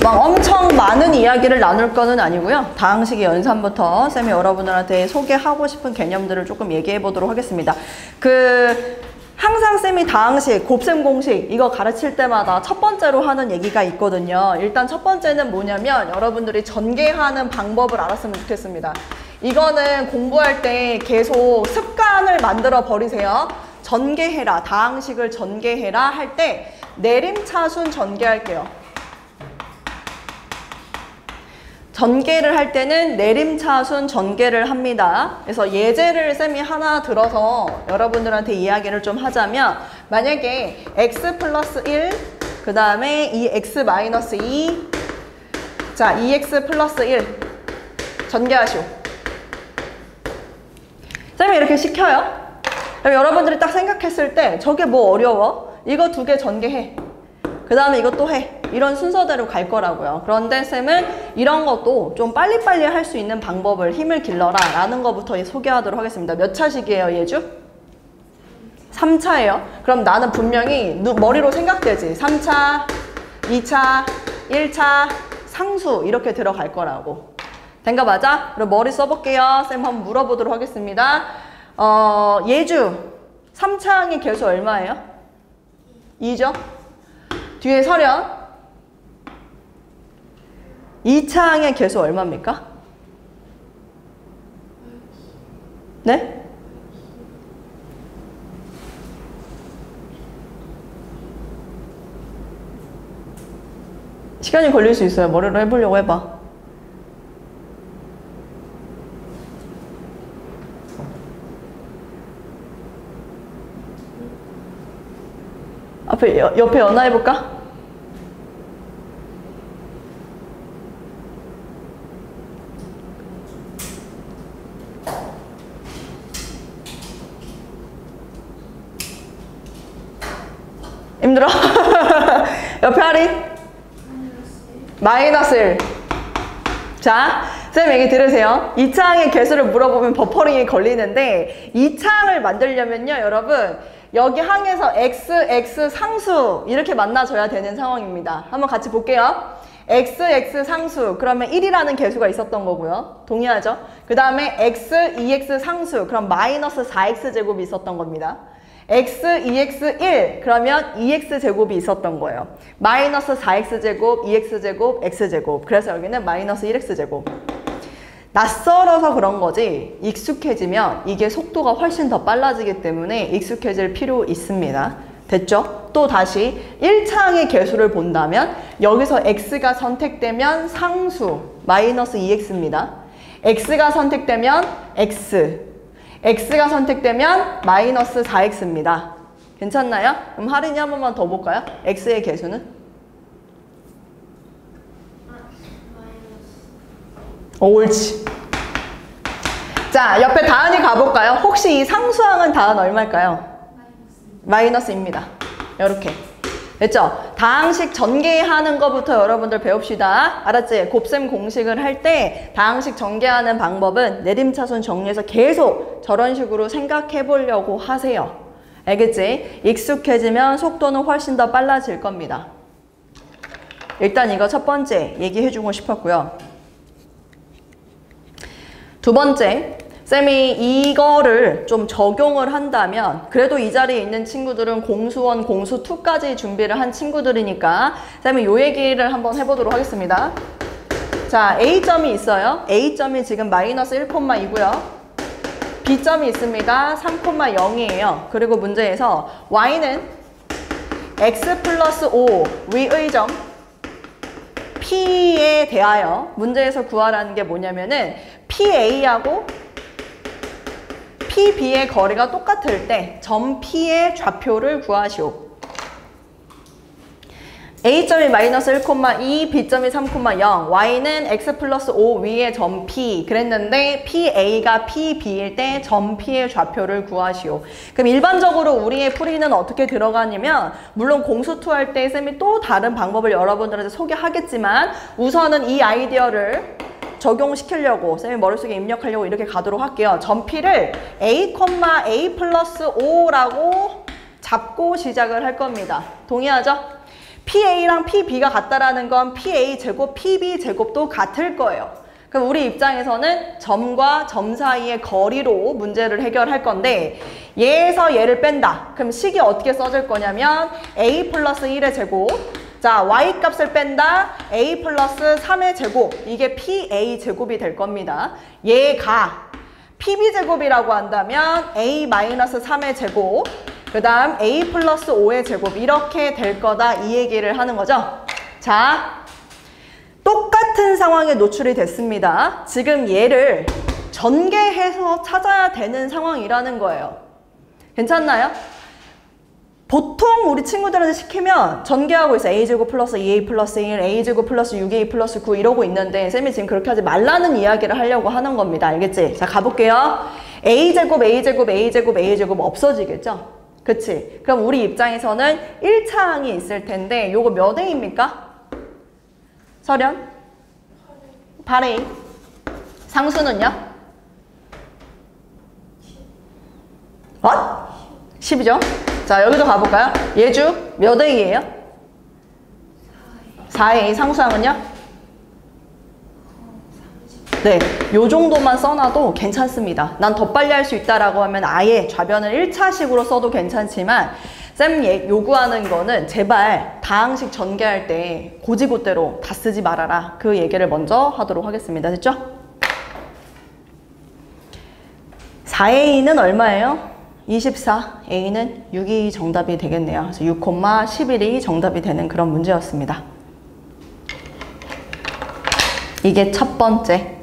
막 엄청 많은 이야기를 나눌 거는 아니고요. 다항식의 연산부터 쌤이 여러분들한테 소개하고 싶은 개념들을 조금 얘기해 보도록 하겠습니다. 항상 쌤이 다항식, 곱셈 공식 이거 가르칠 때마다 첫 번째로 하는 얘기가 있거든요. 일단 첫 번째는 뭐냐면 여러분들이 전개하는 방법을 알았으면 좋겠습니다. 이거는 공부할 때 계속 습관을 만들어 버리세요. 전개해라, 다항식을 전개해라 할 때 내림차순 전개할게요. 전개를 할 때는 내림차순 전개를 합니다. 그래서 예제를 쌤이 하나 들어서 여러분들한테 이야기를 좀 하자면 만약에 x 플러스 1, 그 다음에 이 x 마이너스 2, 자 2x 플러스 1 전개하시오. 쌤이 이렇게 시켜요. 그럼 여러분들이 딱 생각했을 때 저게 뭐 어려워? 이거 두 개 전개해. 그 다음에 이거 또 해. 이런 순서대로 갈 거라고요. 그런데 쌤은 이런 것도 좀 빨리빨리 할 수 있는 방법을 힘을 길러라 라는 것부터 소개하도록 하겠습니다. 몇 차식이에요, 예주? 3차예요. 그럼 나는 분명히 머리로 생각되지. 3차, 2차, 1차, 상수 이렇게 들어갈 거라고. 된가 맞아? 그럼 머리 써볼게요. 쌤 한번 물어보도록 하겠습니다. 예주 3차항의 개수 얼마예요? 2죠? 뒤에 설현 2차항의 개수 얼마입니까? 네? 시간이 걸릴 수 있어요. 머리로 해보려고 해봐. 옆에 연화해볼까? 힘들어? 옆에 하리? 마이너스 1. 자, 쌤 얘기 들으세요. 2차항의 개수를 물어보면 버퍼링이 걸리는데 2차항을 만들려면요, 여러분 여기 항에서 x 상수 이렇게 만나줘야 되는 상황입니다. 한번 같이 볼게요. x 상수 그러면 1이라는 개수가 있었던 거고요. 동의하죠? 그 다음에 x 2x 상수 그럼 마이너스 4x 제곱이 있었던 겁니다. x 2x 1 그러면 2x 제곱이 있었던 거예요. 마이너스 4x 제곱 2x 제곱 x 제곱 그래서 여기는 마이너스 1x 제곱. 낯설어서 그런 거지 익숙해지면 이게 속도가 훨씬 더 빨라지기 때문에 익숙해질 필요 있습니다. 됐죠? 또 다시 1차항의 개수를 본다면 여기서 x가 선택되면 상수 마이너스 2x입니다. x가 선택되면 x가 선택되면 마이너스 4x입니다. 괜찮나요? 그럼 할인이 한 번만 더 볼까요? x의 개수는? 옳지. 자, 옆에 다은이 가볼까요? 혹시 이 상수항은 다은 얼마일까요? 마이너스입니다. 이렇게. 됐죠? 다항식 전개하는 것부터 여러분들 배웁시다. 알았지? 곱셈 공식을 할 때 다항식 전개하는 방법은 내림차순 정리해서 계속 저런 식으로 생각해 보려고 하세요. 알겠지? 익숙해지면 속도는 훨씬 더 빨라질 겁니다. 일단 이거 첫 번째 얘기해주고 싶었고요. 두 번째, 쌤이 이거를 좀 적용을 한다면 그래도 이 자리에 있는 친구들은 공수1, 공수2까지 준비를 한 친구들이니까 쌤이 요 얘기를 한번 해보도록 하겠습니다. 자, A점이 있어요. A점이 지금 마이너스 1,2고요. B점이 있습니다. 3,0이에요. 그리고 문제에서 Y는 X 플러스 5 위의 점 P에 대하여 문제에서 구하라는 게 뭐냐면은 PA하고 PB의 거리가 똑같을 때 점 P의 좌표를 구하시오. A점이 마이너스 1,2, B점이 3,0, Y는 X 플러스 5 위의 점 P 그랬는데 PA가 PB일 때 점 P의 좌표를 구하시오. 그럼 일반적으로 우리의 풀이는 어떻게 들어가냐면 물론 공수2 할 때 쌤이 또 다른 방법을 여러분들한테 소개하겠지만 우선은 이 아이디어를 적용시키려고 쌤이 머릿속에 입력하려고 이렇게 가도록 할게요. 점 P를 A, A 플러스 5라고 잡고 시작을 할 겁니다. 동의하죠? PA랑 PB가 같다라는 건 PA 제곱, PB 제곱도 같을 거예요. 그럼 우리 입장에서는 점과 점 사이의 거리로 문제를 해결할 건데 얘에서 얘를 뺀다. 그럼 식이 어떻게 써질 거냐면 A 플러스 1의 제곱, 자 Y 값을 뺀다. A 플러스 3의 제곱, 이게 PA 제곱이 될 겁니다. 얘가 PB 제곱이라고 한다면 A 마이너스 3의 제곱, 그 다음 A 플러스 5의 제곱, 이렇게 될 거다, 이 얘기를 하는 거죠. 자, 똑같은 상황에 노출이 됐습니다. 지금 얘를 전개해서 찾아야 되는 상황이라는 거예요. 괜찮나요? 보통 우리 친구들한테 시키면 전개하고 있어. A제곱 플러스 2A 플러스 1, A제곱 플러스 6A 플러스 9 이러고 있는데 쌤이 지금 그렇게 하지 말라는 이야기를 하려고 하는 겁니다. 알겠지? 자, 가볼게요. A제곱, A제곱, A제곱, A제곱 없어지겠죠? 그치? 그럼 우리 입장에서는 1차항이 있을 텐데 요거 몇 A입니까? 설현? 8A. 상수는요? What? 10이죠? 자, 여기도 가볼까요? 예주 몇 A예요? 4A. 상수항은요? 네, 요 정도만 써놔도 괜찮습니다. 난 더 빨리 할 수 있다라고 하면 아예 좌변을 1차식으로 써도 괜찮지만 쌤 요구하는 거는 제발 다항식 전개할 때 고지고대로 다 쓰지 말아라. 그 얘기를 먼저 하도록 하겠습니다. 됐죠? 4A는 얼마예요? 24. A는 6이 정답이 되겠네요. 그래서 6, 11이 정답이 되는 그런 문제였습니다. 이게 첫 번째.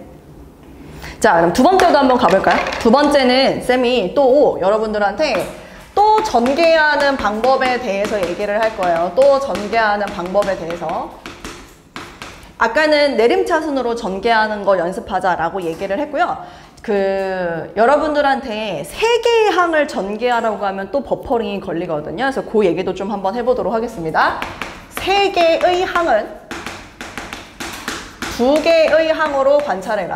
자, 그럼 두 번째도 한번 가볼까요? 두 번째는 쌤이 또 여러분들한테 또 전개하는 방법에 대해서 얘기를 할 거예요. 또 전개하는 방법에 대해서. 아까는 내림차순으로 전개하는 거 연습하자라고 얘기를 했고요. 여러분들한테 3개의 항을 전개하라고 하면 또 버퍼링이 걸리거든요. 그래서 그 얘기도 좀 한번 해보도록 하겠습니다. 3개의 항은 2개의 항으로 관찰해라.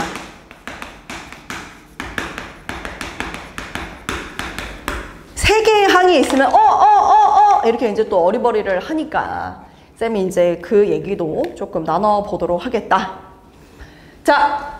세 개의 항이 있으면 이렇게 이제 또 어리버리를 하니까 쌤이 이제 그 얘기도 조금 나눠보도록 하겠다. 자,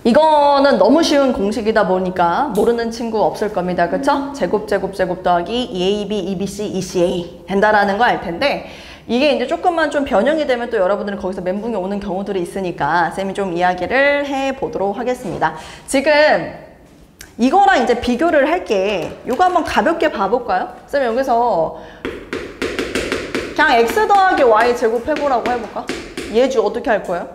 이거는 너무 쉬운 공식이다 보니까 모르는 친구 없을 겁니다. 그쵸? 제곱 더하기 2AB, 2BC, 2CA 된다라는 거 알 텐데 이게 이제 조금만 좀 변형이 되면 또 여러분들은 거기서 멘붕이 오는 경우들이 있으니까 쌤이 좀 이야기를 해보도록 하겠습니다. 지금 이거랑 이제 비교를 할게. 이거 한번 가볍게 봐볼까요? 쌤 여기서 그냥 x 더하기 y 제곱 해보라고 해볼까? 예주 어떻게 할 거예요?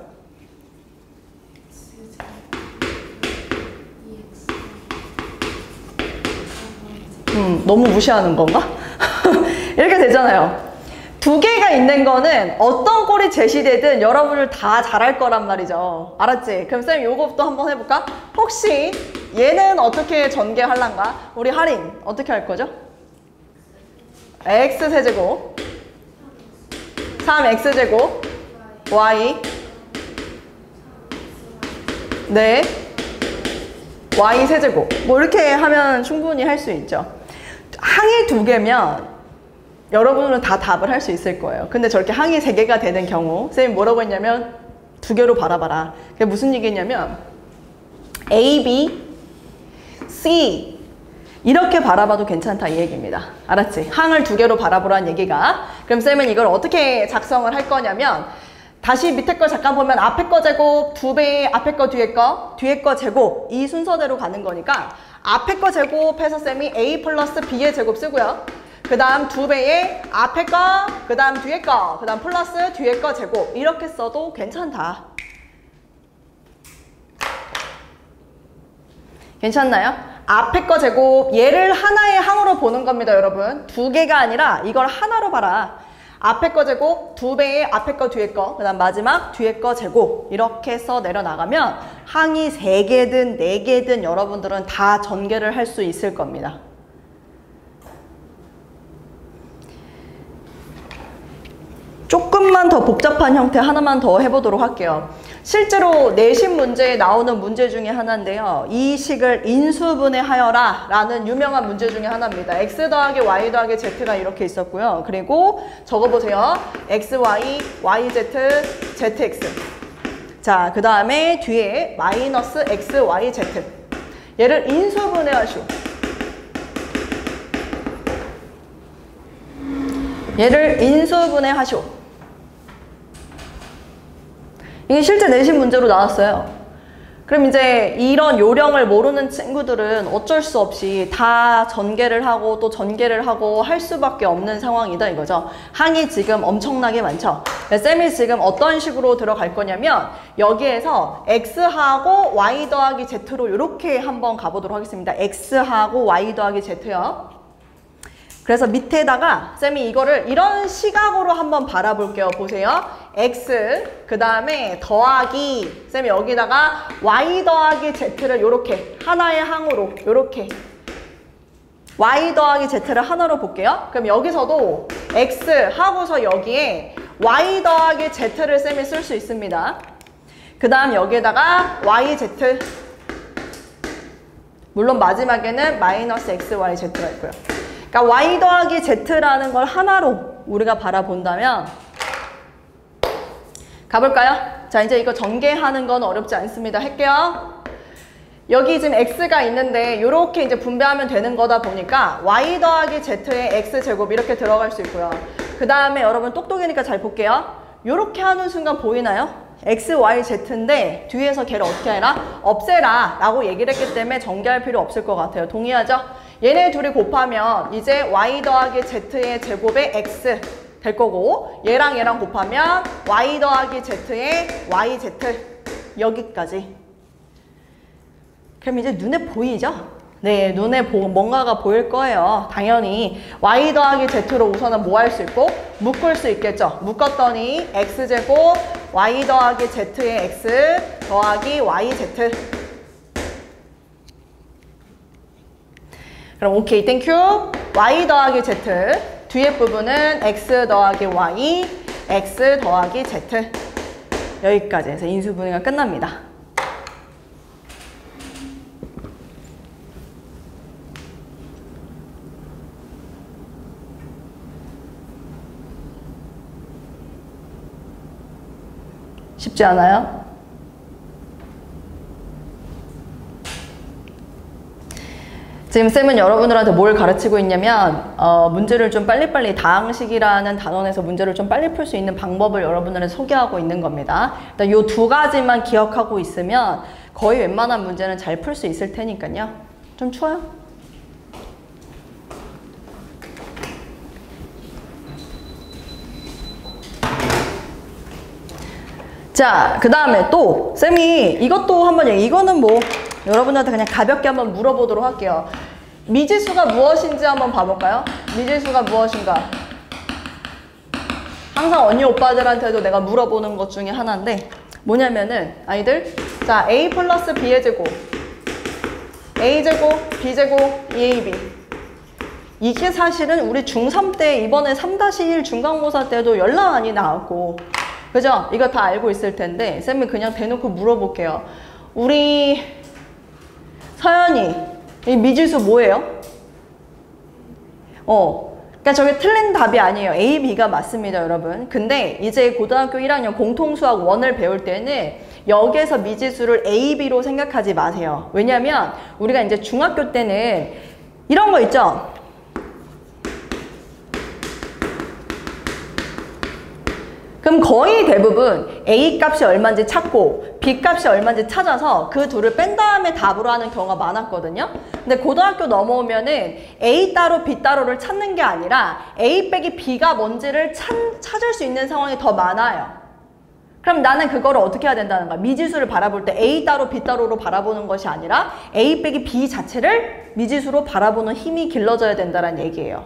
너무 무시하는 건가? 이렇게 되잖아요. 두 개가 있는 거는 어떤 꼴이 제시되든 여러분을 다 잘할 거란 말이죠. 알았지? 그럼 쌤 요거부터 한번 해볼까? 혹시 얘는 어떻게 전개할란가? 우리 할인 어떻게 할 거죠? x세제곱 3x제곱 y 네 y세제곱 뭐 이렇게 하면 충분히 할 수 있죠. 항이 2개면 여러분은 다 답을 할 수 있을 거예요. 근데 저렇게 항이 3개가 되는 경우 쌤이 뭐라고 했냐면 2개로 바라봐라. 그게 무슨 얘기냐면 A, B, C 이렇게 바라봐도 괜찮다 이 얘기입니다. 알았지? 항을 2개로 바라보라는 얘기가. 그럼 쌤은 이걸 어떻게 작성을 할 거냐면 다시 밑에 거 잠깐 보면 앞에 거 제곱 2배 앞에 거 뒤에 거 제곱 이 순서대로 가는 거니까 앞에 거 제곱해서 쌤이 A 플러스 B의 제곱 쓰고요. 그 다음 2배의 앞에 거, 그 다음 뒤에 거, 그 다음 플러스 뒤에 거 제곱 이렇게 써도 괜찮다. 괜찮나요? 앞에 거 제곱 얘를 하나의 항으로 보는 겁니다 여러분. 2개가 아니라 이걸 하나로 봐라. 앞에 거 제곱 2배의 앞에 거 뒤에 거, 그 다음 마지막 뒤에 거 제곱 이렇게 써 내려나가면 항이 3개든 4개든 여러분들은 다 전개를 할 수 있을 겁니다. 조금만 조금만 더 복잡한 형태 하나만 더 해보도록 할게요. 실제로 내신 문제에 나오는 문제 중에 하나인데요. 이 식을 인수분해하여라 라는 유명한 문제 중에 하나입니다. x 더하기 y 더하기 z가 이렇게 있었고요. 그리고 적어보세요. xy, yz, zx. 자, 그 다음에 뒤에 마이너스 xyz. 얘를 인수분해하시오. 얘를 인수분해하시오. 이게 실제 내신 문제로 나왔어요. 그럼 이제 이런 요령을 모르는 친구들은 어쩔 수 없이 다 전개를 하고 또 전개를 하고 할 수밖에 없는 상황이다 이거죠. 항이 지금 엄청나게 많죠. 쌤이 지금 어떤 식으로 들어갈 거냐면 여기에서 x하고 y 더하기 z로 이렇게 한번 가보도록 하겠습니다. x하고 y 더하기 z요. 그래서 밑에다가 쌤이 이거를 이런 시각으로 한번 바라볼게요. 보세요. x 그 다음에 더하기 쌤이 여기다가 y 더하기 z를 이렇게 하나의 항으로 이렇게 y 더하기 z를 하나로 볼게요. 그럼 여기서도 x 하고서 여기에 y 더하기 z를 쌤이 쓸 수 있습니다. 그 다음 여기에다가 yz 물론 마지막에는 마이너스 xyz가 있고요. 그러니까 y 더하기 z라는 걸 하나로 우리가 바라본다면 가볼까요? 자, 이제 이거 전개하는 건 어렵지 않습니다. 할게요. 여기 지금 x가 있는데 이렇게 이제 분배하면 되는 거다 보니까 y 더하기 z의 x제곱 이렇게 들어갈 수 있고요. 그 다음에 여러분 똑똑이니까 잘 볼게요. 이렇게 하는 순간 보이나요? x, y, z인데 뒤에서 걔를 어떻게 해라? 없애라 라고 얘기를 했기 때문에 전개할 필요 없을 것 같아요. 동의하죠? 얘네 둘이 곱하면 이제 y 더하기 z의 제곱의 x 될 거고 얘랑 얘랑 곱하면 y 더하기 z의 yz 여기까지. 그럼 이제 눈에 보이죠? 네, 눈에 뭔가가 보일 거예요. 당연히 y 더하기 z로 우선은 뭐 할 수 있고 묶을 수 있겠죠. 묶었더니 x제곱 y 더하기 z의 x 더하기 yz. 그럼 오케이 땡큐. y 더하기 z 뒤에 부분은 x 더하기 y x 더하기 z 여기까지 해서 인수분해가 끝납니다. 쉽지 않아요? 지금 쌤은 여러분들한테 뭘 가르치고 있냐면 문제를 좀 빨리빨리 다항식이라는 단원에서 문제를 좀 빨리 풀 수 있는 방법을 여러분들한테 소개하고 있는 겁니다. 일단 요 두 가지만 기억하고 있으면 거의 웬만한 문제는 잘 풀 수 있을 테니까요. 좀 추워요? 자, 그 다음에 또 쌤이 이것도 한번 이거는 뭐 여러분들한테 그냥 가볍게 한번 물어보도록 할게요. 미지수가 무엇인지 한번 봐볼까요? 미지수가 무엇인가? 항상 언니 오빠들한테도 내가 물어보는 것 중에 하나인데 뭐냐면은 아이들 자 a 플러스 b의 제곱 a제곱 b제곱 2ab 이게 사실은 우리 중3 때 이번에 3-1 중간고사 때도 연락 많이 나왔고 그죠? 이거 다 알고 있을 텐데 쌤이 그냥 대놓고 물어볼게요. 우리 서연이 이 미지수 뭐예요? 그러니까 저게 틀린 답이 아니에요. A, B가 맞습니다, 여러분. 근데 이제 고등학교 1학년 공통수학 1을 배울 때는 여기에서 미지수를 A, B로 생각하지 마세요. 왜냐면 우리가 이제 중학교 때는 이런 거 있죠? 그럼 거의 대부분 A 값이 얼마인지 찾고 B 값이 얼마인지 찾아서 그 둘을 뺀 다음에 답으로 하는 경우가 많았거든요. 근데 고등학교 넘어오면은 A 따로 B 따로를 찾는 게 아니라 A 빼기 B가 뭔지를 찾을 수 있는 상황이 더 많아요. 그럼 나는 그거를 어떻게 해야 된다는 거야? 미지수를 바라볼 때 A 따로 B 따로로 바라보는 것이 아니라 A 빼기 B 자체를 미지수로 바라보는 힘이 길러져야 된다는 얘기예요.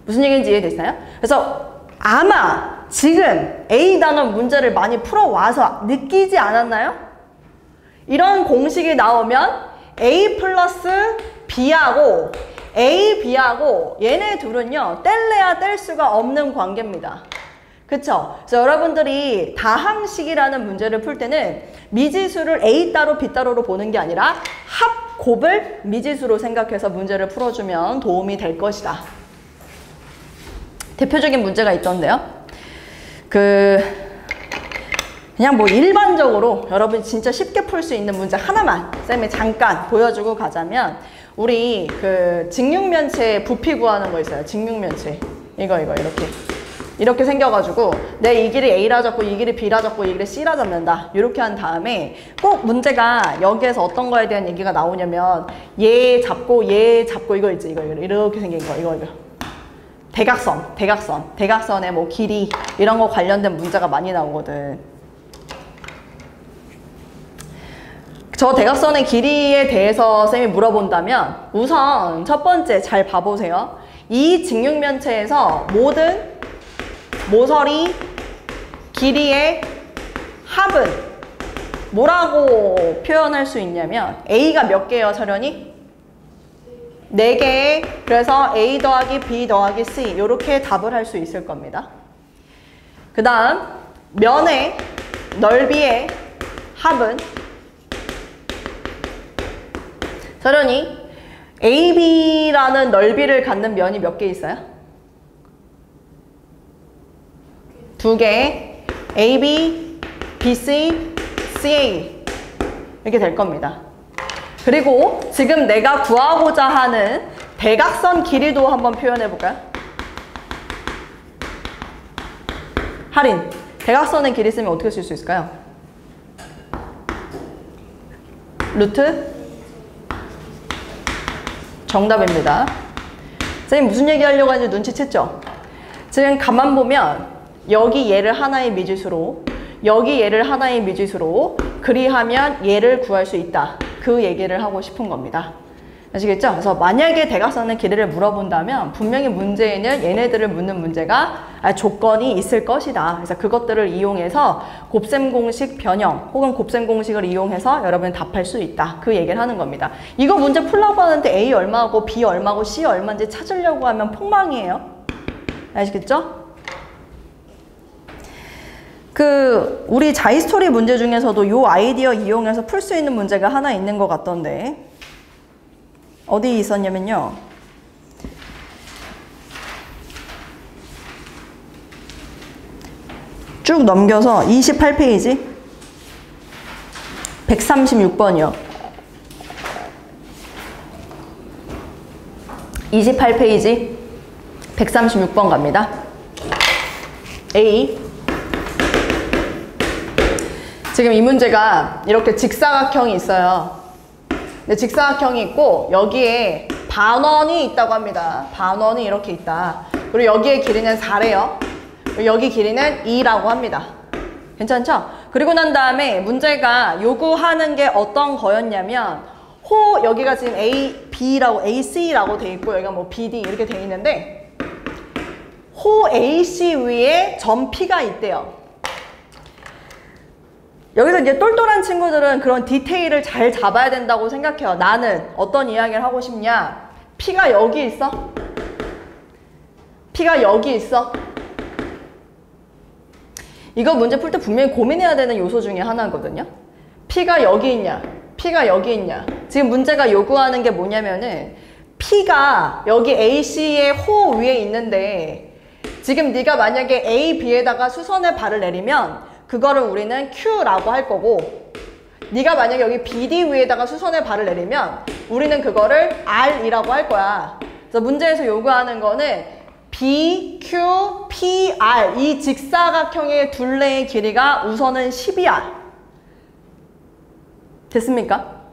무슨 얘기인지 이해됐나요? 그래서 아마 지금 A 단원 문제를 많이 풀어와서 느끼지 않았나요? 이런 공식이 나오면 A 플러스 B하고 A, B하고 얘네 둘은요 뗄래야 뗄 수가 없는 관계입니다. 그쵸? 그래서 여러분들이 다항식이라는 문제를 풀 때는 미지수를 A 따로 B 따로로 보는 게 아니라 합, 곱을 미지수로 생각해서 문제를 풀어주면 도움이 될 것이다. 대표적인 문제가 있던데요. 그냥 뭐 일반적으로 여러분 진짜 쉽게 풀 수 있는 문제 하나만 쌤이 잠깐 보여주고 가자면, 우리 직육면체 부피 구하는 거 있어요. 직육면체. 이거 이렇게 생겨가지고 내 이 길이 A라 잡고 이 길이 B라 잡고 이 길이 C라 잡는다. 이렇게 한 다음에 꼭 문제가 여기에서 어떤 거에 대한 얘기가 나오냐면 얘 잡고 이거 있지. 이거 이렇게 생긴 거. 이거. 대각선의 뭐 길이 이런 거 관련된 문제가 많이 나오거든. 저 대각선의 길이에 대해서 쌤이 물어본다면 우선 첫 번째 잘 봐보세요. 이 직육면체에서 모든 모서리 길이의 합은 뭐라고 표현할 수 있냐면 A가 몇 개예요, 철현이? 4개. 그래서 A 더하기 B 더하기 C 이렇게 답을 할 수 있을 겁니다. 그 다음 면의 넓이의 합은 철현이 AB라는 넓이를 갖는 면이 몇 개 있어요? 2개. AB, BC, CA 이렇게 될 겁니다. 그리고 지금 내가 구하고자 하는 대각선 길이도 한번 표현해 볼까요? 할인. 대각선의 길이 쓰면 어떻게 쓸 수 있을까요? 루트? 정답입니다. 선생님 무슨 얘기 하려고 하는지 눈치챘죠? 지금 가만 보면 여기 얘를 하나의 미지수로, 여기 얘를 하나의 미지수로 그리하면 얘를 구할 수 있다. 그 얘기를 하고 싶은 겁니다. 아시겠죠? 그래서 만약에 대각선의 길이를 물어본다면 분명히 문제에는 얘네들을 묻는 문제가 조건이 있을 것이다. 그래서 그것들을 이용해서 곱셈 공식 변형 혹은 곱셈 공식을 이용해서 여러분이 답할 수 있다. 그 얘기를 하는 겁니다. 이거 문제 풀라고 하는데 A 얼마고 B 얼마고 C 얼마인지 찾으려고 하면 폭망이에요. 아시겠죠? 우리 자이스토리 문제 중에서도 요 아이디어 이용해서 풀 수 있는 문제가 하나 있는 것 같던데 어디 있었냐면요. 쭉 넘겨서 28페이지 136번이요. 28페이지 136번 갑니다. A. 지금 이 문제가 이렇게 직사각형이 있어요. 근데 직사각형이 있고 여기에 반원이 있다고 합니다. 반원이 이렇게 있다. 그리고 여기의 길이는 4래요. 그리고 여기 길이는 2라고 합니다. 괜찮죠? 그리고 난 다음에 문제가 요구하는 게 어떤 거였냐면 여기가 지금 A, B라고 AC라고 돼 있고 여기가 뭐 BD 이렇게 돼 있는데 호 AC 위에 점 P가 있대요. 여기서 이제 똘똘한 친구들은 그런 디테일을 잘 잡아야 된다고 생각해요. 나는 어떤 이야기를 하고 싶냐? P가 여기 있어? P가 여기 있어? 이거 문제 풀 때 분명히 고민해야 되는 요소 중에 하나거든요. P가 여기 있냐? P가 여기 있냐? 지금 문제가 요구하는 게 뭐냐면은 P가 여기 AC의 호 위에 있는데 지금 네가 만약에 A, B에다가 수선의 발을 내리면 그거를 우리는 Q라고 할 거고 네가 만약에 여기 BD 위에다가 수선의 발을 내리면 우리는 그거를 R이라고 할 거야. 그래서 문제에서 요구하는 거는 B, Q, P, R 이 직사각형의 둘레의 길이가 우선은 10이야. 됐습니까?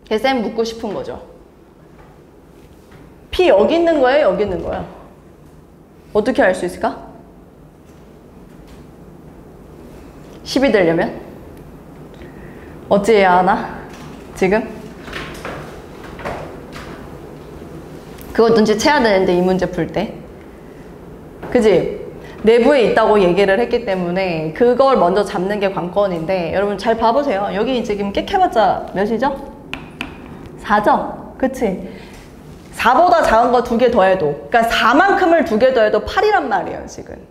그래서 쌤 묻고 싶은 거죠. P 여기 있는 거예요? 여기 있는 거예요? 어떻게 알 수 있을까? 10이 되려면? 어찌해야 하나? 지금? 그거 눈치채야 되는데 이 문제 풀 때. 그지? 내부에 있다고 얘기를 했기 때문에 그걸 먼저 잡는 게 관건인데 여러분 잘 봐보세요. 여기 지금 깨켜봤자 몇이죠? 4죠? 그치? 4보다 작은 거 2개 더해도 그러니까 4만큼을 2개 더해도 8이란 말이에요 지금.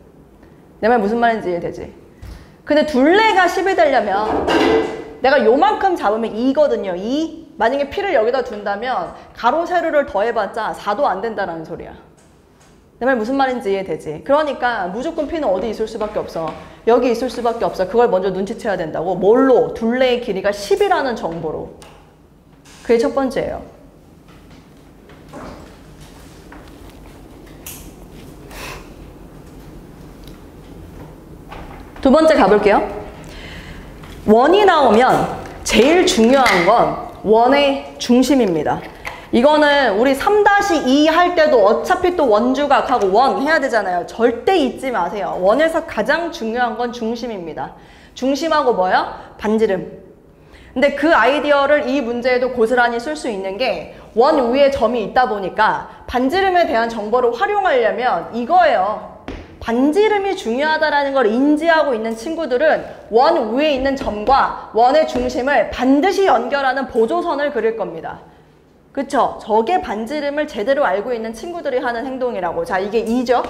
내 말 무슨 말인지 이해되지? 근데 둘레가 10이 되려면 내가 요만큼 잡으면 2거든요. 2. 만약에 P를 여기다 둔다면 가로 세로를 더해봤자 4도 안 된다는 소리야. 내 말 무슨 말인지 이해되지? 그러니까 무조건 P는 어디 있을 수밖에 없어. 여기 있을 수밖에 없어. 그걸 먼저 눈치채야 된다고. 뭘로? 둘레의 길이가 10이라는 정보로. 그게 첫 번째예요. 두 번째 가볼게요. 원이 나오면 제일 중요한 건 원의 중심입니다. 이거는 우리 3-2 할 때도 어차피 또 원주각하고 원 해야 되잖아요. 절대 잊지 마세요. 원에서 가장 중요한 건 중심입니다. 중심하고 뭐요? 반지름. 근데 그 아이디어를 이 문제에도 고스란히 쓸 수 있는 게 원 위에 점이 있다 보니까 반지름에 대한 정보를 활용하려면 이거예요. 반지름이 중요하다는 걸 인지하고 있는 친구들은 원 위에 있는 점과 원의 중심을 반드시 연결하는 보조선을 그릴 겁니다. 그쵸? 저게 반지름을 제대로 알고 있는 친구들이 하는 행동이라고. 자, 이게 2죠?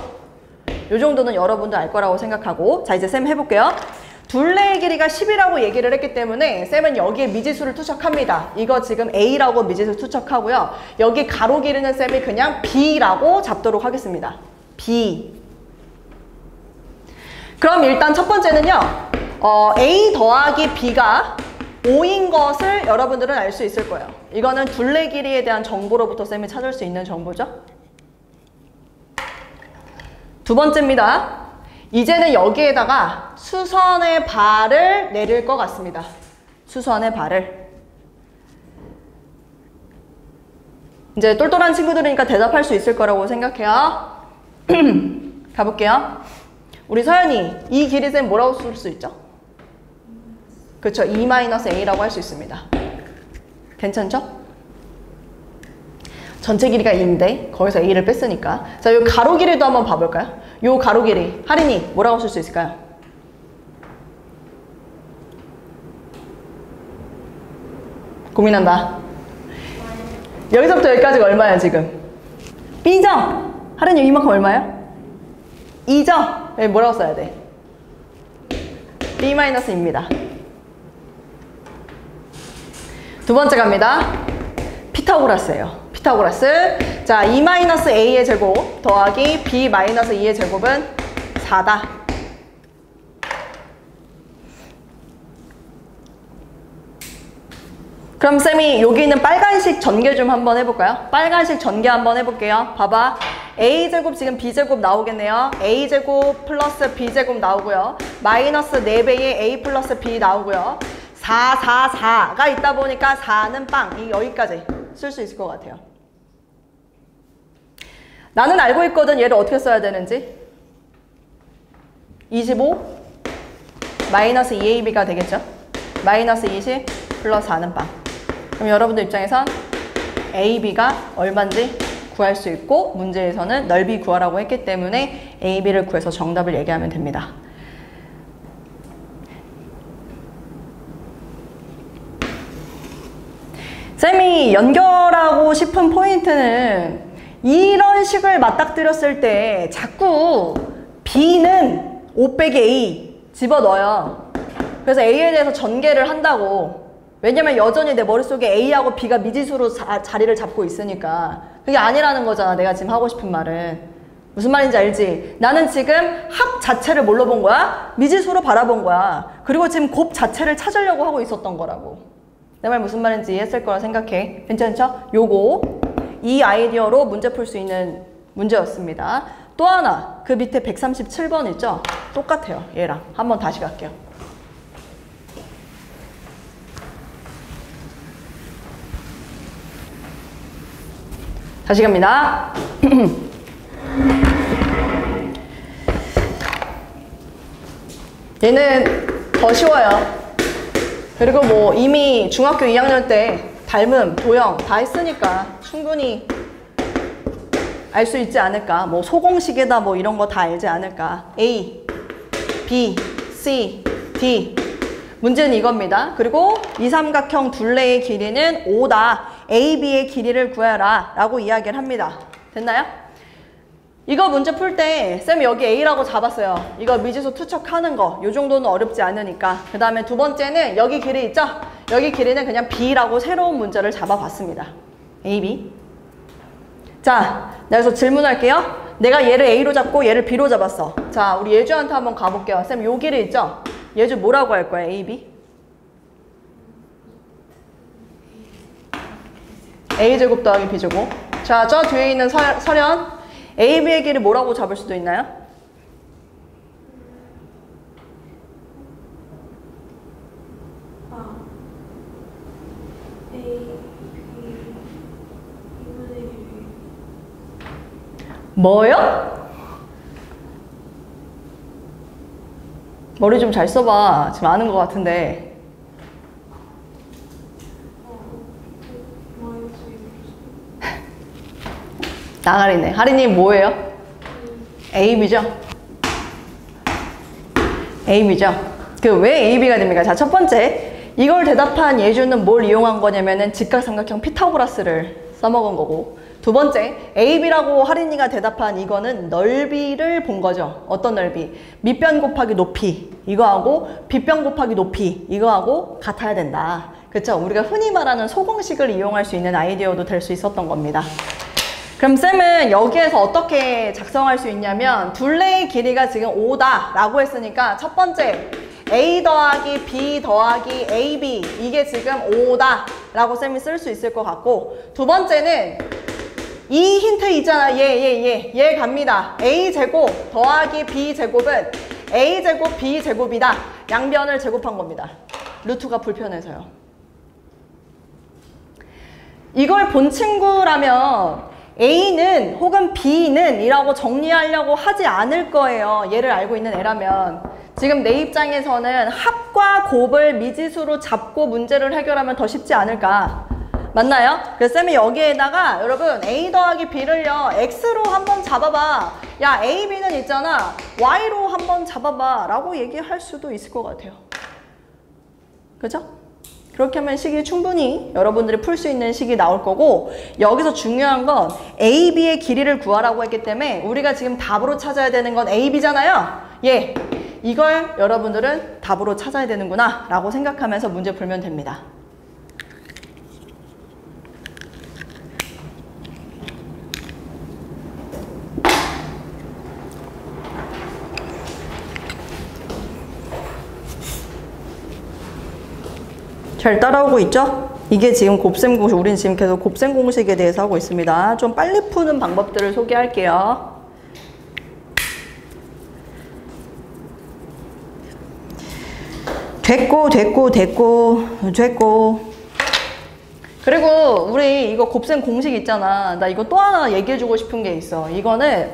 요 정도는 여러분도 알 거라고 생각하고. 자, 이제 쌤 해볼게요. 둘레의 길이가 10이라고 얘기를 했기 때문에 쌤은 여기에 미지수를 투척합니다. 이거 지금 A라고 미지수 투척하고요. 여기 가로 길이는 쌤이 그냥 B라고 잡도록 하겠습니다. B. 그럼 일단 첫 번째는요. A 더하기 B가 5인 것을 여러분들은 알 수 있을 거예요. 이거는 둘레 길이에 대한 정보로부터 쌤이 찾을 수 있는 정보죠. 두 번째입니다. 이제는 여기에다가 수선의 발을 내릴 것 같습니다. 수선의 발을. 이제 똘똘한 친구들이니까 대답할 수 있을 거라고 생각해요. 가볼게요. 우리 서연이 이 길이 쌤 뭐라고 쓸 수 있죠? 그렇죠. 2-A라고 할 수 있습니다. 괜찮죠? 전체 길이가 2인데 거기서 A를 뺐으니까. 자, 이 가로 길이도 한번 봐볼까요? 이 가로 길이. 하린이 뭐라고 쓸 수 있을까요? 고민한다. 여기서부터 여기까지가 얼마야 지금? B죠? 하린이 이만큼 얼마야? 2죠? 네, 뭐라고 써야 돼? B-입니다. 두 번째 갑니다. 피타고라스예요. 피타고라스. 자, 2-A의 제곱 더하기 B-2의 제곱은 4다. 그럼 쌤이 여기 있는 빨간색 전개 좀 한번 해볼까요? 빨간색 전개 한번 해볼게요. 봐봐. A제곱 지금 B제곱 나오겠네요. A제곱 플러스 B제곱 나오고요. 마이너스 4배의 A 플러스 B 나오고요. 4, 4, 4가 있다 보니까 4는 빵. 이 여기까지 쓸 수 있을 것 같아요. 나는 알고 있거든. 얘를 어떻게 써야 되는지. 25 마이너스 2AB가 되겠죠. 마이너스 20 플러스 4는 빵. 그럼 여러분들 입장에선 AB가 얼마인지 구할 수 있고 문제에서는 넓이 구하라고 했기 때문에 AB를 구해서 정답을 얘기하면 됩니다. 쌤이 연결하고 싶은 포인트는 이런 식을 맞닥뜨렸을 때 자꾸 B는 5 빼기 A 집어넣어요. 그래서 A에 대해서 전개를 한다고. 왜냐면 여전히 내 머릿속에 A하고 B가 미지수로 자리를 잡고 있으니까. 그게 아니라는 거잖아. 내가 지금 하고 싶은 말은. 무슨 말인지 알지? 나는 지금 합 자체를 뭘로 본 거야? 미지수로 바라본 거야. 그리고 지금 곱 자체를 찾으려고 하고 있었던 거라고. 내 말 무슨 말인지 이해했을 거라 생각해. 괜찮죠? 요거 이 아이디어로 문제 풀 수 있는 문제였습니다. 또 하나 그 밑에 137번 있죠? 똑같아요. 얘랑 한번 다시 갈게요. 다시 갑니다. 얘는 더 쉬워요. 그리고 뭐 이미 중학교 2학년 때 닮음, 도형 다 했으니까 충분히 알 수 있지 않을까. 뭐 소공식에다 뭐 이런 거 다 알지 않을까. A, B, C, D. 문제는 이겁니다. 그리고 이삼각형 둘레의 길이는 5다. A, B의 길이를 구해라 라고 이야기를 합니다. 됐나요? 이거 문제 풀 때 쌤 여기 A라고 잡았어요. 이거 미지수 투척하는 거. 요 정도는 어렵지 않으니까. 그 다음에 두 번째는 여기 길이 있죠? 여기 길이는 그냥 B라고 새로운 문제를 잡아봤습니다. A, B. 자, 여기서 질문할게요. 내가 얘를 A로 잡고 얘를 B로 잡았어. 자, 우리 예주한테 한번 가볼게요. 쌤, 요 길이 있죠? 예주 뭐라고 할 거야? A, B? A제곱 더하기 B제곱. 자, 저 뒤에 있는 설현. A, B의 길이 뭐라고 잡을 수도 있나요? A, B, 2분의 1. 뭐요? 머리 좀 잘 써봐. 지금 아는 것 같은데. 나가리네. 하리님 뭐예요? AB죠? AB죠? 그 왜 AB가 됩니까? 자, 첫 번째. 이걸 대답한 예주는 뭘 이용한 거냐면은 직각삼각형 피타고라스를 써먹은 거고. 두 번째, AB라고 하린이가 대답한 이거는 넓이를 본 거죠. 어떤 넓이? 밑변 곱하기 높이. 이거하고 빗변 곱하기 높이. 이거하고 같아야 된다. 그쵸? 우리가 흔히 말하는 소공식을 이용할 수 있는 아이디어도 될 수 있었던 겁니다. 그럼 쌤은 여기에서 어떻게 작성할 수 있냐면 둘레의 길이가 지금 5다 라고 했으니까 첫 번째 A 더하기 B 더하기 AB 이게 지금 5다 라고 쌤이 쓸 수 있을 것 같고 두 번째는 이 힌트 있잖아. 얘 갑니다. A제곱 더하기 B제곱은 A제곱 B제곱이다. 양변을 제곱한 겁니다. 루트가 불편해서요. 이걸 본 친구라면 A는 혹은 B는 이라고 정리하려고 하지 않을 거예요. 얘를 알고 있는 애라면. 지금 내 입장에서는 합과 곱을 미지수로 잡고 문제를 해결하면 더 쉽지 않을까. 맞나요? 그래서 쌤이 여기에다가 여러분 A 더하기 B를요 X로 한번 잡아봐. 야 A, B는 있잖아. Y로 한번 잡아봐 라고 얘기할 수도 있을 것 같아요. 그죠? 그렇게 하면 식이 충분히 여러분들이 풀 수 있는 식이 나올 거고 여기서 중요한 건 A, B의 길이를 구하라고 했기 때문에 우리가 지금 답으로 찾아야 되는 건 A, B잖아요. 예, 이걸 여러분들은 답으로 찾아야 되는구나 라고 생각하면서 문제 풀면 됩니다. 잘 따라오고 있죠? 이게 지금 곱셈 공식, 우린 지금 계속 곱셈 공식에 대해서 하고 있습니다. 좀 빨리 푸는 방법들을 소개할게요. 됐고. 그리고 우리 이거 곱셈 공식 있잖아. 나 이거 또 하나 얘기해주고 싶은 게 있어. 이거는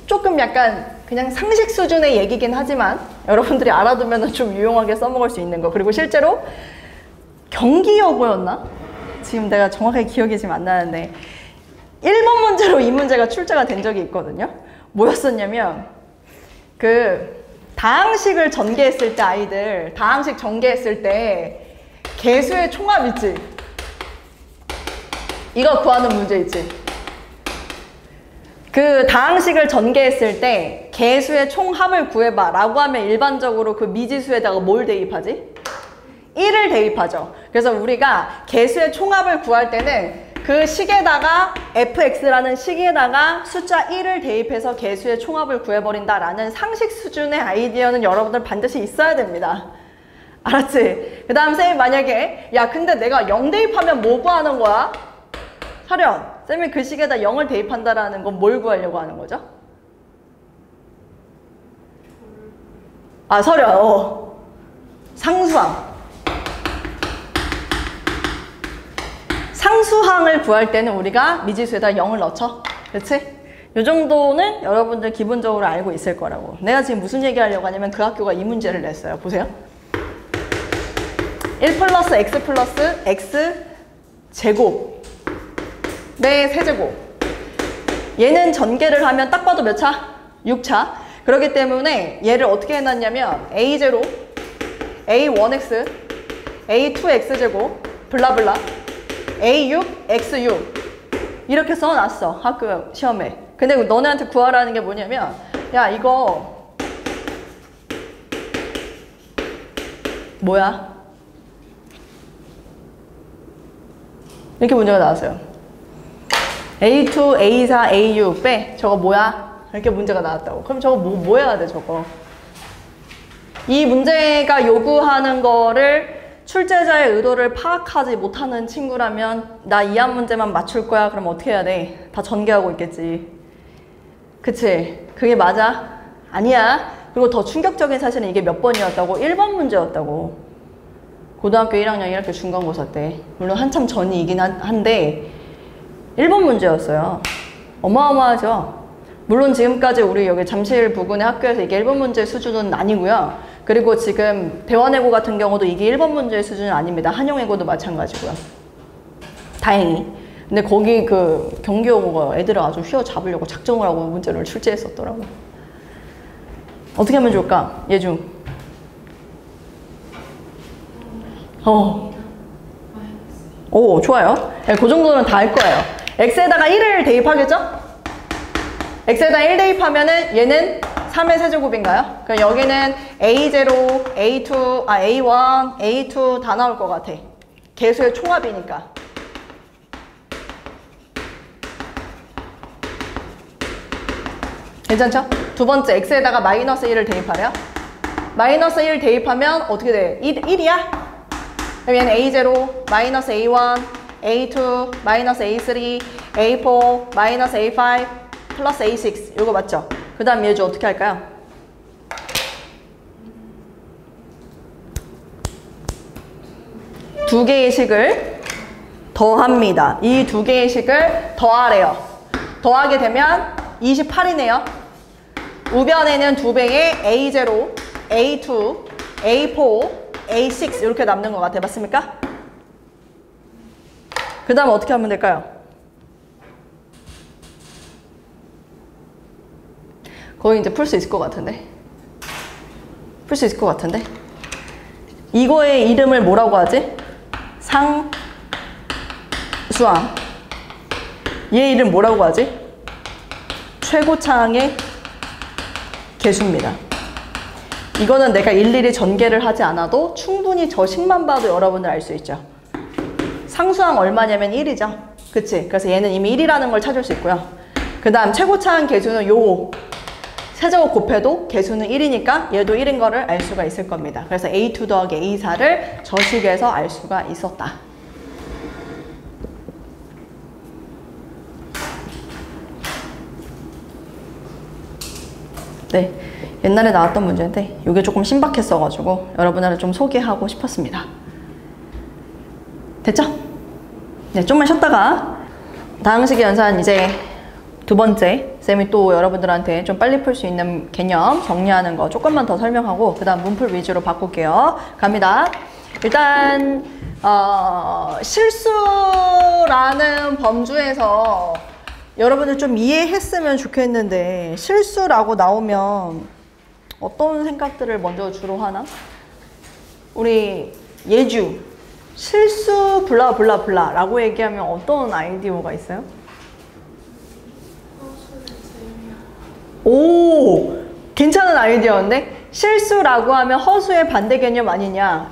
조금 약간 그냥 상식 수준의 얘기긴 하지만 여러분들이 알아두면 좀 유용하게 써먹을 수 있는 거. 그리고 실제로 경기여고였나? 지금 내가 정확하게 기억이 지금 안 나는데 1번 문제로 이 문제가 출제가 된 적이 있거든요. 뭐였었냐면 그 다항식을 전개했을 때 아이들 다항식 전개했을 때 개수의 총합 있지? 이거 구하는 문제 있지? 그 다항식을 전개했을 때 개수의 총합을 구해봐 라고 하면 일반적으로 그 미지수에다가 뭘 대입하지? 1을 대입하죠. 그래서 우리가 개수의 총합을 구할 때는 그 식에다가 fx라는 식에다가 숫자 1을 대입해서 개수의 총합을 구해버린다라는 상식 수준의 아이디어는 여러분들 반드시 있어야 됩니다. 알았지? 그 다음 쌤이 만약에 야 근데 내가 0 대입하면 뭐 구하는 거야? 설현, 쌤이 그 식에다 0을 대입한다라는 건 뭘 구하려고 하는 거죠? 아 설현, 상수항. 상수항을 구할 때는 우리가 미지수에다 0을 넣죠. 그렇지? 이 정도는 여러분들 기본적으로 알고 있을 거라고. 내가 지금 무슨 얘기 하려고 하냐면 그 학교가 이 문제를 냈어요. 보세요. 1 플러스 x 플러스 x 제곱 네 세제곱. 얘는 전개를 하면 딱 봐도 몇 차? 6차. 그렇기 때문에 얘를 어떻게 해놨냐면 a0 a1x a2x 제곱 블라블라 A6, X6 이렇게 써놨어 학교 시험에. 근데 너네한테 구하라는 게 뭐냐면 야 이거 뭐야? 이렇게 문제가 나왔어요. A2, A4, A6 빼. 저거 뭐야? 이렇게 문제가 나왔다고. 그럼 저거 뭐 해야 돼 저거? 이 문제가 요구하는 거를 출제자의 의도를 파악하지 못하는 친구라면 나 이한 문제만 맞출 거야. 그럼 어떻게 해야 돼? 다 전개하고 있겠지. 그치? 그게 맞아? 아니야. 그리고 더 충격적인 사실은 이게 몇 번이었다고? 1번 문제였다고. 고등학교 1학년 1학기 중간고사 때. 물론 한참 전이긴 한데 1번 문제였어요. 어마어마하죠? 물론 지금까지 우리 여기 잠실 부근의 학교에서 이게 1번 문제 수준은 아니고요. 그리고 지금 대원외고 같은 경우도 이게 1번 문제의 수준은 아닙니다. 한영외고도 마찬가지고요. 다행히. 근데 거기 그 경기여고가 애들을 아주 휘어잡으려고 작정을 하고 문제를 출제했었더라고. 어떻게 하면 좋을까? 예중. 오, 좋아요. 네, 그 정도는 다 할 거예요. x에다가 1을 대입하겠죠? x에다 1 대입하면은 얘는 3의 세제곱인가요? 그럼 여기는 A0, A2, A1, A2 다 나올 것 같아. 개수의 총합이니까. 괜찮죠? 두 번째, x에다가 마이너스 1을 대입하래요. 마이너스 1 대입하면 어떻게 돼? 1이야? 그럼 얘는 A0, 마이너스 A1, A2, 마이너스 A3, A4, 마이너스 A5, 플러스 A6. 이거 맞죠? 그 다음 얘주 어떻게 할까요? 두 개의 식을 더합니다. 이 두 개의 식을 더하래요. 더하게 되면 28이네요. 우변에는 두 배의 A0, A2, A4, A6 이렇게 남는 것 같아요. 맞습니까? 그 다음 어떻게 하면 될까요? 거의 이제 풀 수 있을 것 같은데. 풀 수 있을 것 같은데. 이거의 이름을 뭐라고 하지? 상수항. 얘 이름 뭐라고 하지? 최고차항의 개수입니다. 이거는 내가 일일이 전개를 하지 않아도 충분히 저 식만 봐도 여러분들 알 수 있죠. 상수항 얼마냐면 1이죠. 그치? 그래서 얘는 이미 1이라는 걸 찾을 수 있고요. 그 다음 최고차항 개수는 요거. 세제곱 곱해도 개수는 1이니까 얘도 1인 거를 알 수가 있을 겁니다. 그래서 A2 더하기 A4를 저 식에서 알 수가 있었다. 네, 옛날에 나왔던 문제인데 이게 조금 신박했어가지고 여러분들을 좀 소개하고 싶었습니다. 됐죠? 네, 좀만 쉬었다가 다항식의 연산 이제 두 번째, 쌤이 또 여러분들한테 좀 빨리 풀 수 있는 개념 정리하는 거 조금만 더 설명하고 그 다음 문풀 위주로 바꿀게요. 갑니다. 일단 실수라는 범주에서 여러분들 좀 이해했으면 좋겠는데 실수라고 나오면 어떤 생각들을 먼저 주로 하나? 우리 예주 실수 블라블라블라 라고 얘기하면 어떤 아이디어가 있어요? 오, 괜찮은 아이디어인데? 실수라고 하면 허수의 반대 개념 아니냐?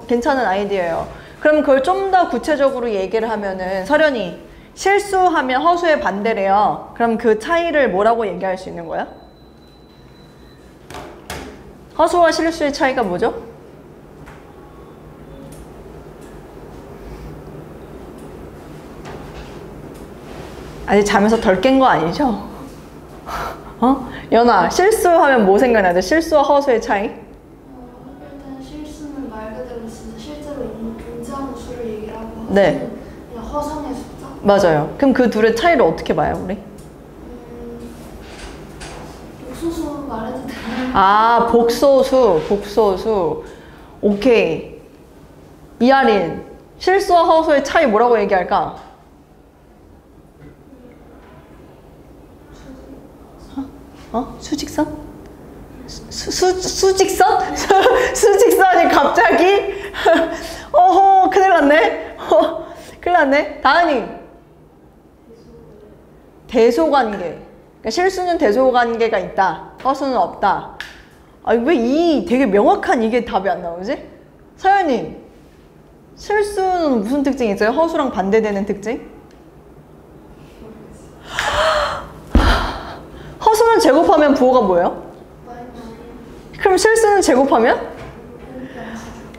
괜찮은 아이디어예요. 그럼 그걸 좀 더 구체적으로 얘기를 하면은 서련이 실수하면 허수의 반대래요. 그럼 그 차이를 뭐라고 얘기할 수 있는 거야? 허수와 실수의 차이가 뭐죠? 아직 잠에서 덜 깬 거 아니죠? 연아, 실수하면 뭐 생각나죠? 실수와 허수의 차이? 일단 실수는 말 그대로 진짜 실제로 존재하는 수를 얘기를 하고 네. 그냥 허상의 숫자? 맞아요. 그럼 그 둘의 차이를 어떻게 봐요, 우리? 복소수 말해도 되나요? 아, 복소수. 오케이. 이하린, 실수와 허수의 차이 뭐라고 얘기할까? 수직선? 수직선? 수직선이 갑자기? 어허, 큰일 났네. 큰일 났네. 다은이. 대소관계. 그러니까 실수는 대소관계가 있다. 허수는 없다. 아, 왜 이 되게 명확한 이게 답이 안 나오지? 서연님, 실수는 무슨 특징이 있어요? 허수랑 반대되는 특징? 허수는 제곱하면 부호가 뭐예요? 그럼 실수는 제곱하면?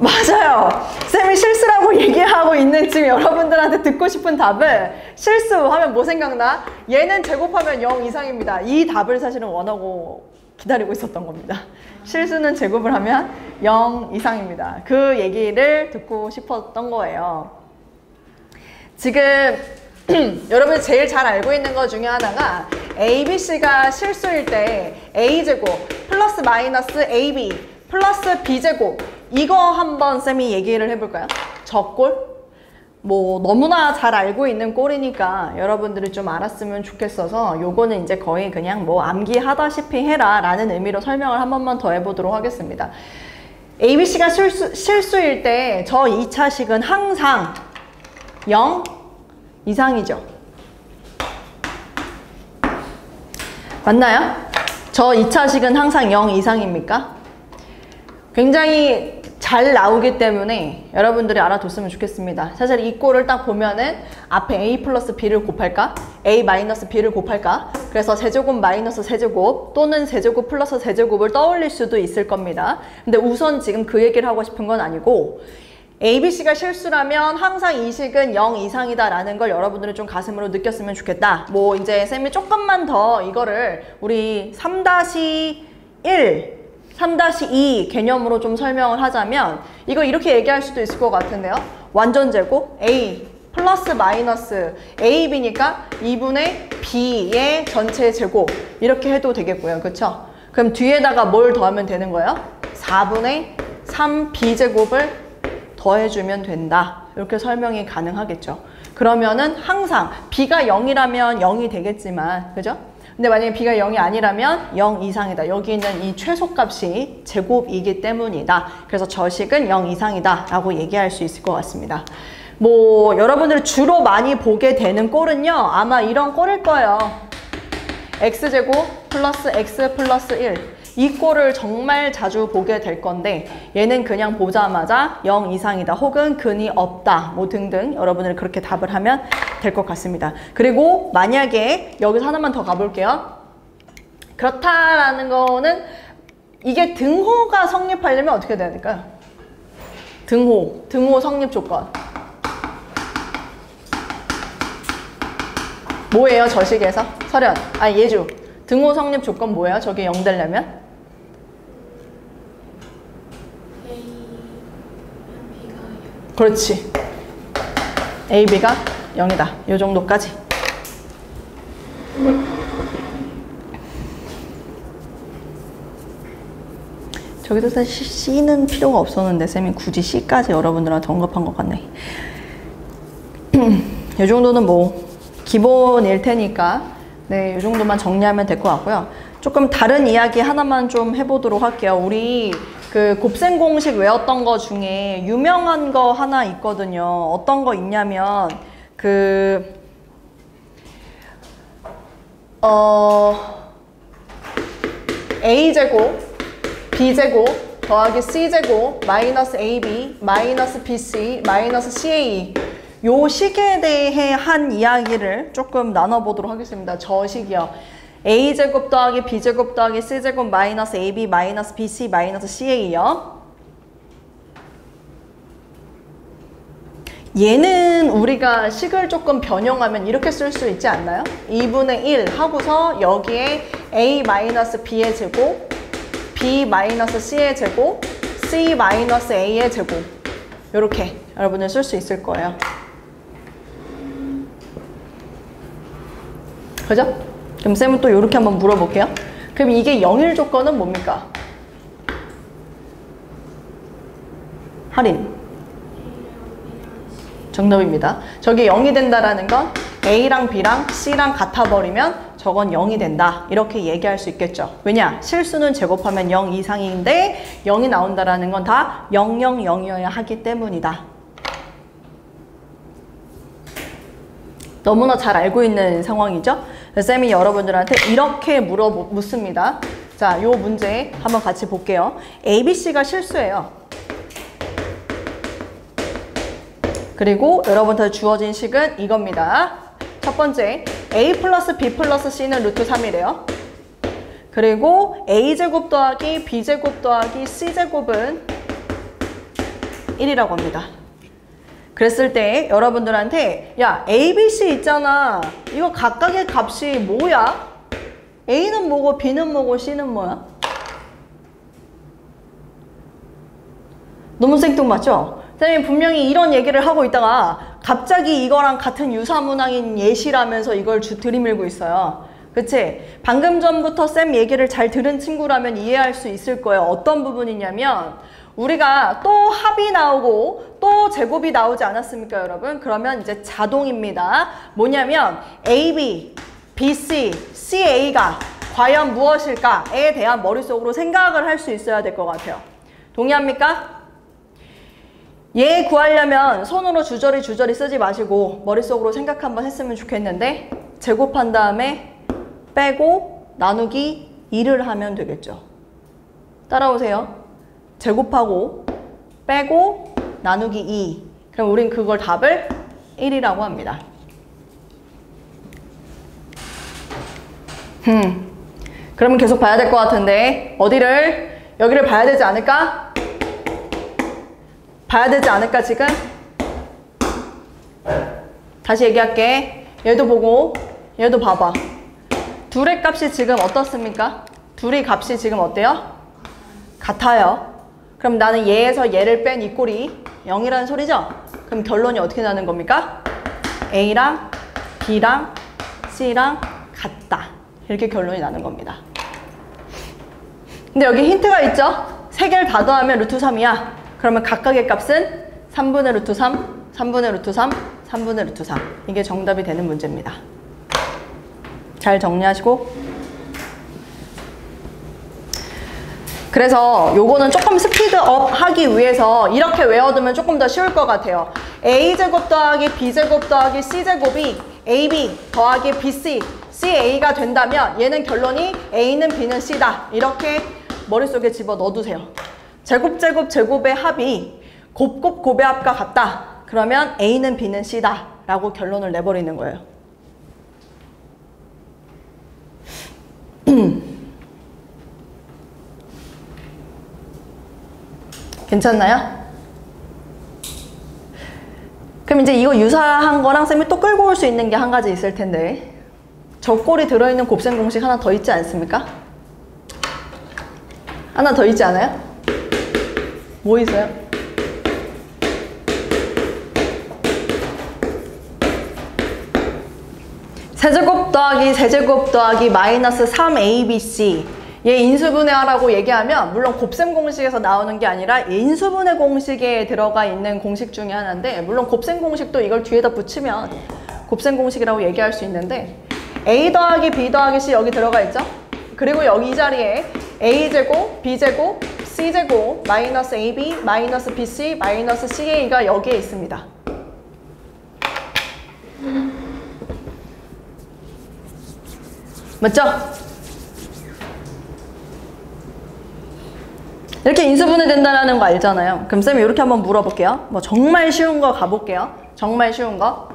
맞아요. 쌤이 실수라고 얘기하고 있는 지금 여러분들한테 듣고 싶은 답을 실수하면 뭐 생각나? 얘는 제곱하면 0 이상입니다. 이 답을 사실은 원하고 기다리고 있었던 겁니다. 실수는 제곱을 하면 0 이상입니다. 그 얘기를 듣고 싶었던 거예요. 지금 여러분이 제일 잘 알고 있는 것 중에 하나가 ABC가 실수일 때 A제곱 플러스 마이너스 AB 플러스 B제곱 이거 한번 쌤이 얘기를 해볼까요? 저 꼴? 뭐 너무나 잘 알고 있는 꼴이니까 여러분들이 좀 알았으면 좋겠어서 요거는 이제 거의 그냥 뭐 암기하다시피 해라 라는 의미로 설명을 한 번만 더 해보도록 하겠습니다. ABC가 실수일 때 저 2차식은 항상 0 이상이죠. 맞나요? 저 2차식은 항상 0 이상입니까? 굉장히 잘 나오기 때문에 여러분들이 알아뒀으면 좋겠습니다. 사실 이 꼴을 딱 보면은 앞에 A 플러스 B를 곱할까? A 마이너스 B를 곱할까? 그래서 세제곱 마이너스 세제곱 또는 세제곱 플러스 세제곱을 떠올릴 수도 있을 겁니다. 근데 우선 지금 그 얘기를 하고 싶은 건 아니고 ABC가 실수라면 항상 이 식은 0 이상이다 라는 걸 여러분들은 좀 가슴으로 느꼈으면 좋겠다. 뭐 이제 쌤이 조금만 더 이거를 우리 3-1 3-2 개념으로 좀 설명을 하자면 이거 이렇게 얘기할 수도 있을 것 같은데요. 완전 제곱 A 플러스 마이너스 AB니까 2분의 B의 전체 제곱 이렇게 해도 되겠고요. 그쵸? 그럼 뒤에다가 뭘 더하면 되는 거예요? 4분의 3B제곱을 더해주면 된다. 이렇게 설명이 가능하겠죠. 그러면은 항상 B가 0이라면 0이 되겠지만 그죠? 근데 만약에 B가 0이 아니라면 0 이상이다. 여기 있는 이 최소값이 제곱이기 때문이다. 그래서 저 식은 0 이상이다 라고 얘기할 수 있을 것 같습니다. 뭐 여러분들이 주로 많이 보게 되는 꼴은요. 아마 이런 꼴일 거예요. X제곱 플러스 X 플러스 1. 이 꼴을 정말 자주 보게 될 건데 얘는 그냥 보자마자 0 이상이다 혹은 근이 없다 뭐 등등 여러분들이 그렇게 답을 하면 될 것 같습니다. 그리고 만약에 여기서 하나만 더 가볼게요. 그렇다라는 거는 이게 등호가 성립하려면 어떻게 돼야 될까요? 등호 성립 조건 뭐예요? 저 식에서? 설현, 예주 등호 성립 조건 뭐예요? 저게 0 되려면? 그렇지. AB가 0이다. 이 정도까지. 저기도 사실 C는 필요가 없었는데 쌤이 굳이 C까지 여러분들한테 언급한 것 같네. 이 정도는 뭐 기본일 테니까 네, 이 정도만 정리하면 될 것 같고요. 조금 다른 이야기 하나만 좀 해보도록 할게요. 우리 그 곱셈 공식 외웠던 거 중에 유명한 거 하나 있거든요. 어떤 거 있냐면 A제곱 B제곱 더하기 C제곱 마이너스 AB 마이너스 BC 마이너스 CA 요 식에 대해 한 이야기를 조금 나눠보도록 하겠습니다. 저 식이요. A제곱 더하기 B제곱 더하기 C제곱 마이너스 AB 마이너스 BC 마이너스 CA요. 얘는 우리가 식을 조금 변형하면 이렇게 쓸 수 있지 않나요? 2분의 1 하고서 여기에 A 마이너스 B의 제곱 B 마이너스 C의 제곱 C 마이너스 A의 제곱 이렇게 여러분들 쓸 수 있을 거예요. 그죠? 그럼 쌤은 또 이렇게 한번 물어볼게요. 그럼 이게 0일 조건은 뭡니까? 할인. 정답입니다. 저게 0이 된다라는 건 A랑 B랑 C랑 같아버리면 저건 0이 된다. 이렇게 얘기할 수 있겠죠. 왜냐? 실수는 제곱하면 0 이상인데 0이 나온다라는 건 다 0, 0, 0이어야 하기 때문이다. 너무나 잘 알고 있는 상황이죠. 쌤이 여러분들한테 이렇게 묻습니다. 자, 요 문제 한번 같이 볼게요. ABC가 실수예요. 그리고 여러분한테 주어진 식은 이겁니다. 첫 번째, A 플러스 B 플러스 C는 루트 3이래요. 그리고 A제곱 더하기 B제곱 더하기 C제곱은 1이라고 합니다. 그랬을 때 여러분들한테 야, A, B, C 있잖아. 이거 각각의 값이 뭐야? A는 뭐고 B는 뭐고 C는 뭐야? 너무 생뚱맞죠? 선생님이 분명히 이런 얘기를 하고 있다가 갑자기 이거랑 같은 유사문항인 예시라면서 이걸 들이밀고 있어요. 그치? 방금 전부터 쌤 얘기를 잘 들은 친구라면 이해할 수 있을 거예요. 어떤 부분이냐면 우리가 또 합이 나오고 또 제곱이 나오지 않았습니까, 여러분? 그러면 이제 자동입니다. 뭐냐면 AB, BC, CA가 과연 무엇일까에 대한 머릿속으로 생각을 할 수 있어야 될 것 같아요. 동의합니까? 얘 구하려면 손으로 주저리 쓰지 마시고 머릿속으로 생각 한번 했으면 좋겠는데 제곱한 다음에 빼고 나누기 2를 하면 되겠죠. 따라오세요. 제곱하고 빼고 나누기 2. 그럼 우린 그걸 답을 1이라고 합니다. 그러면 계속 봐야 될 것 같은데 어디를? 여기를 봐야 되지 않을까? 봐야 되지 않을까 지금? 다시 얘기할게. 얘도 보고 얘도 봐봐. 둘의 값이 지금 어떻습니까? 둘의 값이 지금 어때요? 같아요. 그럼 나는 얘에서 얘를 뺀 이 꼴이 0이라는 소리죠? 그럼 결론이 어떻게 나는 겁니까? A랑 B랑 C랑 같다. 이렇게 결론이 나는 겁니다. 근데 여기 힌트가 있죠? 세 개를 다 더하면 루트 3이야. 그러면 각각의 값은 3분의 루트 3, 3분의 루트 3, 3분의 루트 3. 이게 정답이 되는 문제입니다. 잘 정리하시고. 그래서 요거는 조금 스피드업 하기 위해서 이렇게 외워두면 조금 더 쉬울 것 같아요. A제곱 더하기 B제곱 더하기 C제곱이 AB 더하기 BC, CA가 된다면 얘는 결론이 A는 B는 C다. 이렇게 머릿속에 집어 넣어두세요. 제곱의 합이 곱의 합과 같다. 그러면 A는 B는 C다 라고 결론을 내버리는 거예요. 괜찮나요? 그럼 이제 이거 유사한 거랑 쌤이 또 끌고 올 수 있는 게 한 가지 있을 텐데 저 꼴이 들어있는 곱셈 공식 하나 더 있지 않습니까? 하나 더 있지 않아요? 뭐 있어요? 세제곱 더하기 세제곱 더하기 마이너스 3abc 얘 인수분해하라고 얘기하면 물론 곱셈 공식에서 나오는 게 아니라 인수분해 공식에 들어가 있는 공식 중에 하나인데 물론 곱셈 공식도 이걸 뒤에다 붙이면 곱셈 공식이라고 얘기할 수 있는데 a 더하기 b 더하기 c 여기 들어가 있죠? 그리고 여기 이 자리에 a제곱, b제곱, c제곱, 마이너스 ab, 마이너스 bc, 마이너스 ca가 여기에 있습니다. 맞죠? 이렇게 인수분해 된다는 거 알잖아요. 그럼 쌤이 이렇게 한번 물어볼게요. 뭐 정말 쉬운 거 가볼게요. 정말 쉬운 거.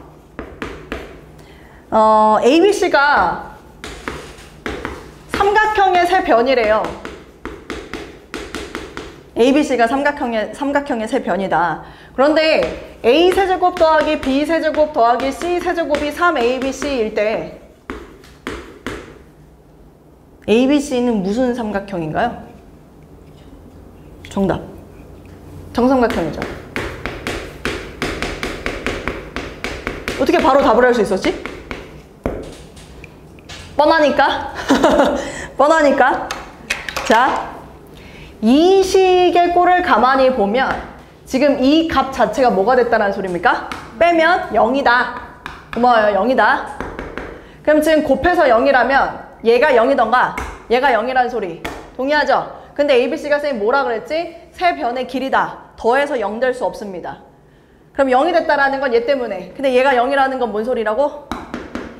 ABC가 삼각형의 세 변이래요. ABC가 삼각형의 세 변이다. 그런데 A세제곱 더하기 B세제곱 더하기 C세제곱이 3ABC일 때 ABC는 무슨 삼각형인가요? 정답. 정삼각형이죠. 어떻게 바로 답을 할 수 있었지? 뻔하니까. 뻔하니까. 자, 이 식의 꼴을 가만히 보면 지금 이 값 자체가 뭐가 됐다는 소리입니까? 빼면 0이다. 고마워요. 0이다. 그럼 지금 곱해서 0이라면 얘가 0이던가 얘가 0이라는 소리. 동의하죠? 근데 ABC가 쌤이 뭐라 그랬지? 세 변의 길이다. 더해서 0 될 수 없습니다. 그럼 0이 됐다라는 건 얘 때문에. 근데 얘가 0이라는 건 뭔 소리라고?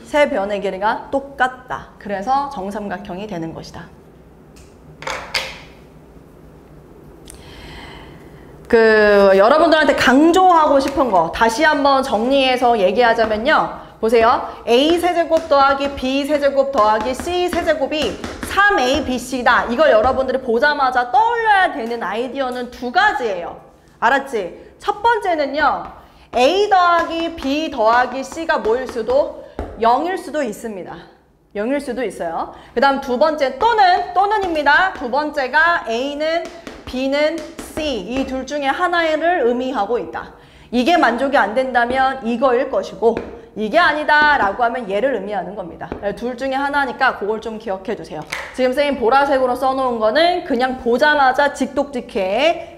세 변의 길이가 똑같다. 그래서 정삼각형이 되는 것이다. 여러분들한테 강조하고 싶은 거 다시 한번 정리해서 얘기하자면요. 보세요. A 세제곱 더하기 B 세제곱 더하기 C 세제곱이 3ABC다. 이걸 여러분들이 보자마자 떠올려야 되는 아이디어는 두 가지예요. 알았지? 첫 번째는요. A 더하기 B 더하기 C가 뭐일 수도? 0일 수도 있습니다. 0일 수도 있어요. 그 다음 두 번째 또는입니다. 두 번째가 A는 B는 C 이 둘 중에 하나를 의미하고 있다. 이게 만족이 안 된다면 이거일 것이고 이게 아니다 라고 하면 얘를 의미하는 겁니다. 둘 중에 하나니까 그걸 좀 기억해 주세요. 지금 선생님 보라색으로 써놓은 거는 그냥 보자마자 직독직해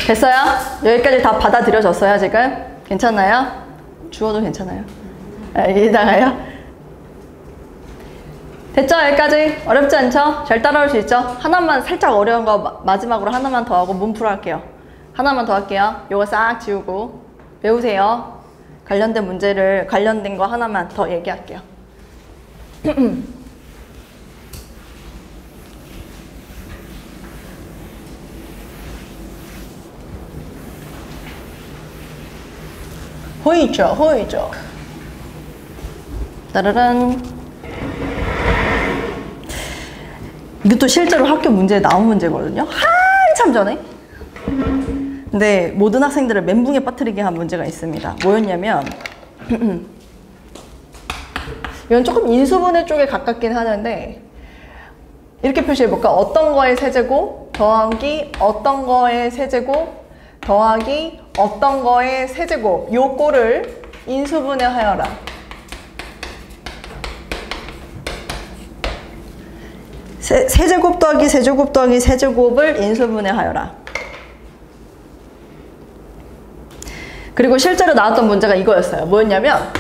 됐어요? 여기까지 다 받아들여졌어요 지금? 괜찮나요? 주어도 괜찮아요? 이따가요? 됐죠? 여기까지? 어렵지 않죠? 잘 따라올 수 있죠? 하나만 살짝 어려운 거 마지막으로 하나만 더 하고 문풀 할게요. 하나만 더 할게요. 요거 싹 지우고 외우세요. 관련된 문제를 관련된 거 하나만 더 얘기할게요. 호이죠. 따라란. 이것도 실제로 학교 문제에 나온 문제거든요. 한참 전에. 근데 모든 학생들을 멘붕에 빠뜨리게 한 문제가 있습니다. 뭐였냐면 이건 조금 인수분해 쪽에 가깝긴 하는데 이렇게 표시해볼까? 어떤 거의 세제곱 더하기 어떤 거의 세제곱 더하기 어떤 거의 세제곱 요 꼴을 인수분해하여라. 세제곱 더하기 세제곱 더하기 세제곱을 인수분해하여라. 그리고 실제로 나왔던 문제가 이거였어요. 뭐였냐면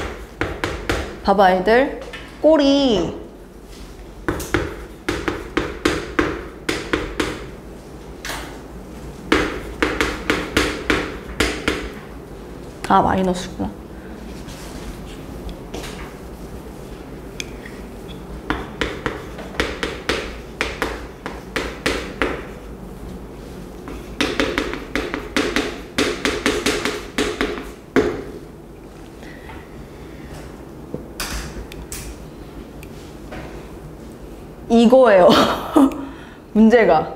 봐봐 아이들 꼴이 마이너스구나. 이거예요. 문제가.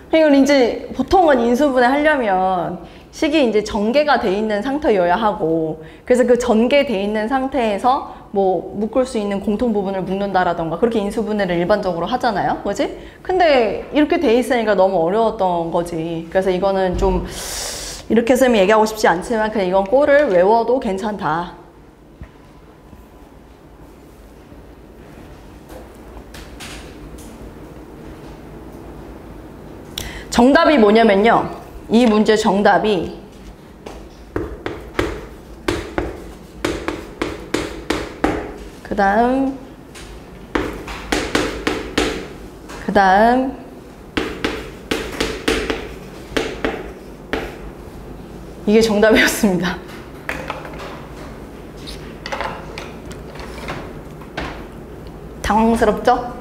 이걸 이제 보통은 인수분해 하려면 식이 이제 전개가 돼 있는 상태여야 하고 그래서 그 전개돼 있는 상태에서 뭐 묶을 수 있는 공통 부분을 묶는다라던가 그렇게 인수분해를 일반적으로 하잖아요. 그지? 근데 이렇게 돼 있으니까 너무 어려웠던 거지. 그래서 이거는 좀 이렇게 쌤이 얘기하고 싶지 않지만 그냥 이건 꼴을 외워도 괜찮다. 정답이 뭐냐면요. 이 문제 정답이 그 다음 이게 정답이었습니다. 당황스럽죠?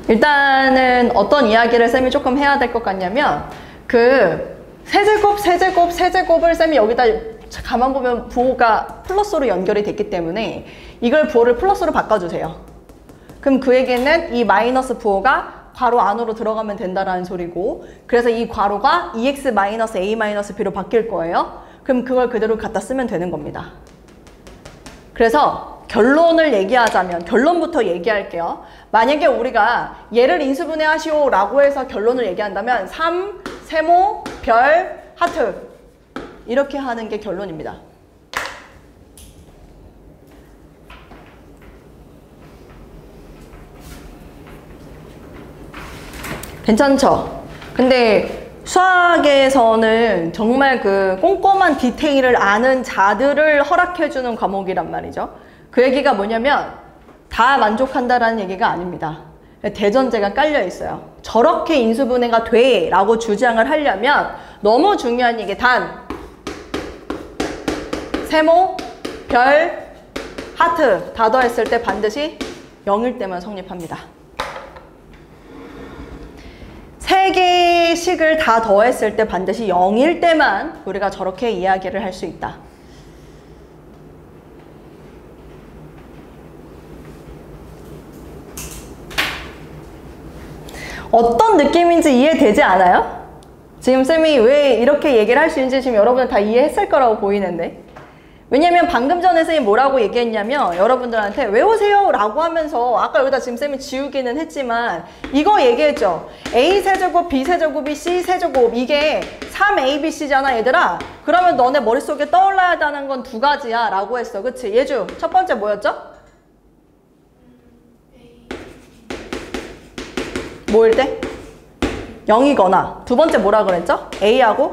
일단은 어떤 이야기를 쌤이 조금 해야 될 것 같냐면 그 세제곱을 쌤이 여기다 가만 보면 부호가 플러스로 연결이 됐기 때문에 이걸 부호를 플러스로 바꿔주세요. 그럼 그에게는 이 마이너스 부호가 괄호 안으로 들어가면 된다라는 소리고 그래서 이 괄호가 EX-A-B로 바뀔 거예요. 그럼 그걸 그대로 갖다 쓰면 되는 겁니다. 그래서 결론을 얘기하자면 결론부터 얘기할게요. 만약에 우리가 얘를 인수분해 하시오 라고 해서 결론을 얘기한다면 3, 세모, 별, 하트 이렇게 하는 게 결론입니다. 괜찮죠? 근데 수학에서는 정말 그 꼼꼼한 디테일을 아는 자들을 허락해주는 과목이란 말이죠. 그 얘기가 뭐냐면 다 만족한다라는 얘기가 아닙니다. 대전제가 깔려 있어요. 저렇게 인수분해가 돼 라고 주장을 하려면 너무 중요한 얘기 단, 세모, 별, 하트 다 더했을 때 반드시 0일 때만 성립합니다. 3개씩을 다 더했을 때 반드시 0일 때만 우리가 저렇게 이야기를 할 수 있다. 어떤 느낌인지 이해되지 않아요? 지금 쌤이 왜 이렇게 얘기를 할 수 있는지 지금 여러분은 다 이해했을 거라고 보이는데, 왜냐면 방금 전에 쌤이 뭐라고 얘기했냐면 여러분들한테 외우세요 라고 하면서 아까 여기다 지금 쌤이 지우기는 했지만 이거 얘기했죠. A세제곱, B세제곱이 C세제곱, 이게 3ABC잖아 얘들아. 그러면 너네 머릿속에 떠올라야 하는 건 두 가지야 라고 했어. 그치? 예주 첫 번째 뭐였죠? 뭐일 때? 0이거나. 두 번째 뭐라 그랬죠? A하고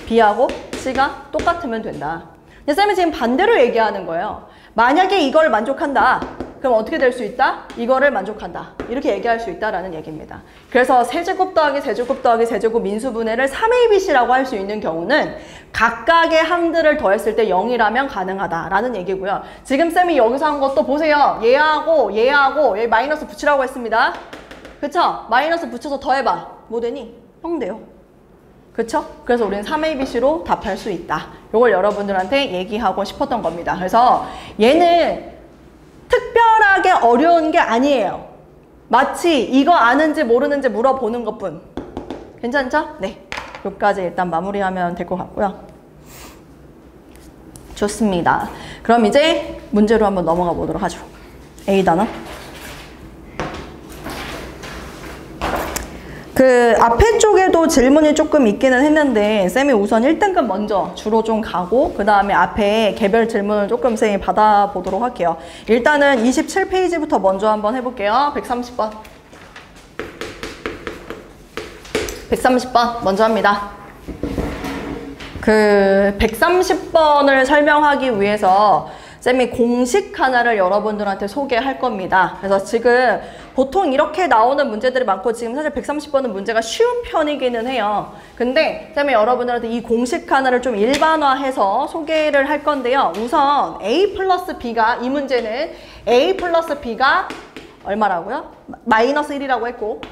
B하고 C가 똑같으면 된다. 근데 쌤이 지금 반대로 얘기하는 거예요. 만약에 이걸 만족한다. 그럼 어떻게 될 수 있다? 이거를 만족한다. 이렇게 얘기할 수 있다라는 얘기입니다. 그래서 세제곱 더하기 세제곱 더하기 세제곱 민수분해를 3ABC라고 할 수 있는 경우는 각각의 항들을 더했을 때 0이라면 가능하다라는 얘기고요. 지금 쌤이 여기서 한 것도 보세요. 얘하고 얘하고 여기 마이너스 붙이라고 했습니다. 그쵸? 마이너스 붙여서 더해봐. 뭐 되니? 0 돼요. 그쵸? 그래서 우리는 3ABC로 답할 수 있다. 이걸 여러분들한테 얘기하고 싶었던 겁니다. 그래서 얘는 특별하게 어려운 게 아니에요. 마치 이거 아는지 모르는지 물어보는 것뿐. 괜찮죠? 네. 여기까지 일단 마무리하면 될 것 같고요. 좋습니다. 그럼 이제 문제로 한번 넘어가 보도록 하죠. A 단원. 그 앞에 쪽에도 질문이 조금 있기는 했는데 쌤이 우선 1등급 먼저 주로 좀 가고 그 다음에 앞에 개별 질문을 조금 쌤이 받아보도록 할게요. 일단은 27페이지부터 먼저 한번 해볼게요. 130번. 130번 먼저 합니다. 그 130번을 설명하기 위해서 쌤이 공식 하나를 여러분들한테 소개할 겁니다. 그래서 지금 보통 이렇게 나오는 문제들이 많고 지금 사실 130번은 문제가 쉬운 편이기는 해요. 근데 쌤이 여러분들한테 이 공식 하나를 좀 일반화해서 소개를 할 건데요. 우선 A 플러스 B가 이 문제는 A 플러스 B가 얼마라고요? 마이너스 1이라고 했고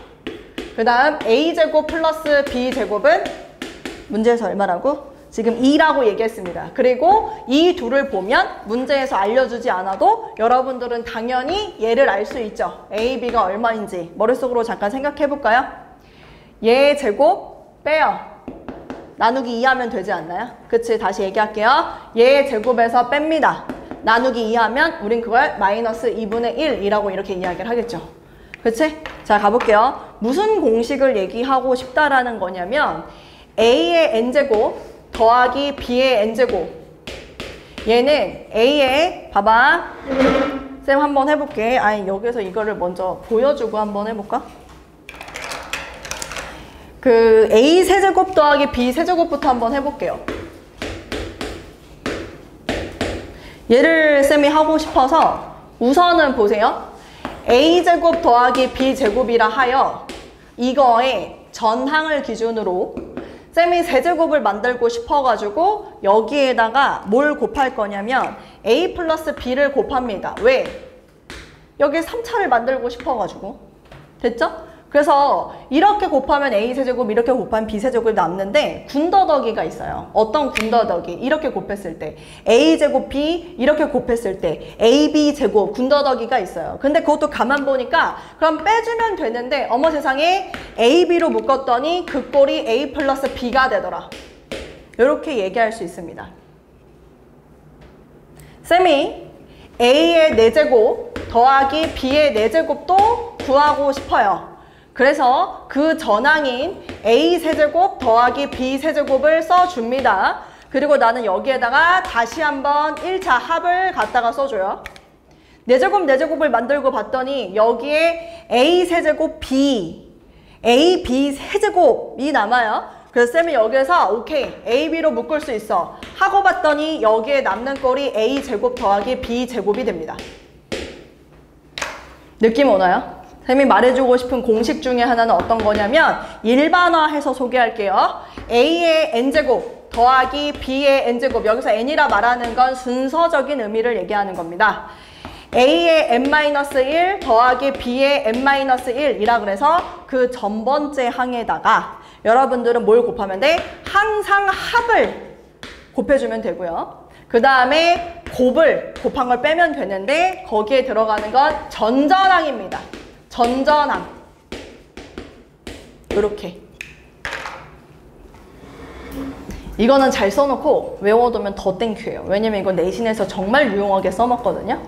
그 다음 A제곱 플러스 B제곱은 문제에서 얼마라고? 지금 2라고 얘기했습니다. 그리고 이 둘을 보면 문제에서 알려주지 않아도 여러분들은 당연히 얘를 알 수 있죠. A, B가 얼마인지 머릿속으로 잠깐 생각해 볼까요? 얘 제곱 빼요. 나누기 2 하면 되지 않나요? 그치? 다시 얘기할게요. 얘 제곱에서 뺍니다. 나누기 2 하면 우린 그걸 마이너스 2분의 1이라고 이렇게 이야기를 하겠죠. 그치? 자, 가볼게요. 무슨 공식을 얘기하고 싶다라는 거냐면 A의 n제곱 더하기 B의 n제곱. 얘는 A의, 봐봐. 쌤 한번 해볼게. 아니, 여기서 이거를 먼저 보여주고 한번 해볼까? 그 A 세제곱 더하기 B 세제곱부터 한번 해볼게요. 얘를 쌤이 하고 싶어서 우선은 보세요. A제곱 더하기 B제곱이라 하여 이거의 전항을 기준으로 쌤이 세제곱을 만들고 싶어가지고 여기에다가 뭘 곱할 거냐면 A 플러스 B를 곱합니다. 왜? 여기 3차를 만들고 싶어가지고. 됐죠? 그래서 이렇게 곱하면 A 세제곱, 이렇게 곱하면 B 세제곱이 남는데 군더더기가 있어요. 어떤 군더더기? 이렇게 곱했을 때 A 제곱 B 이렇게 곱했을 때 AB 제곱 군더더기가 있어요. 근데 그것도 가만 보니까 그럼 빼주면 되는데 어머 세상에 AB로 묶었더니 그 꼴이 A 플러스 B가 되더라. 이렇게 얘기할 수 있습니다. 쌤이 A의 4제곱 더하기 B의 4제곱도 구하고 싶어요. 그래서 그 전항인 A 세제곱 더하기 B 세제곱을 써줍니다. 그리고 나는 여기에다가 다시 한번 1차 합을 갖다가 써줘요. 4제곱 4제곱을 만들고 봤더니 여기에 A 세제곱 B, A, B 세제곱이 남아요. 그래서 쌤이 여기에서 오케이 AB로 묶을 수 있어 하고 봤더니 여기에 남는 꼴이 A제곱 더하기 B제곱이 됩니다. 느낌 오나요? 쌤이 말해주고 싶은 공식 중에 하나는 어떤 거냐면 일반화해서 소개할게요. A의 N제곱 더하기 B의 N제곱, 여기서 N이라 말하는 건 순서적인 의미를 얘기하는 겁니다. A의 N-1 더하기 B의 N-1이라 그래서 그 전번째 항에다가 여러분들은 뭘 곱하면 돼? 항상 합을 곱해주면 되고요. 그 다음에 곱한 걸 빼면 되는데 거기에 들어가는 건 전전항입니다. 전전항. 이렇게. 이거는 잘 써놓고 외워두면 더 땡큐예요. 왜냐면 이건 내신에서 정말 유용하게 써먹거든요.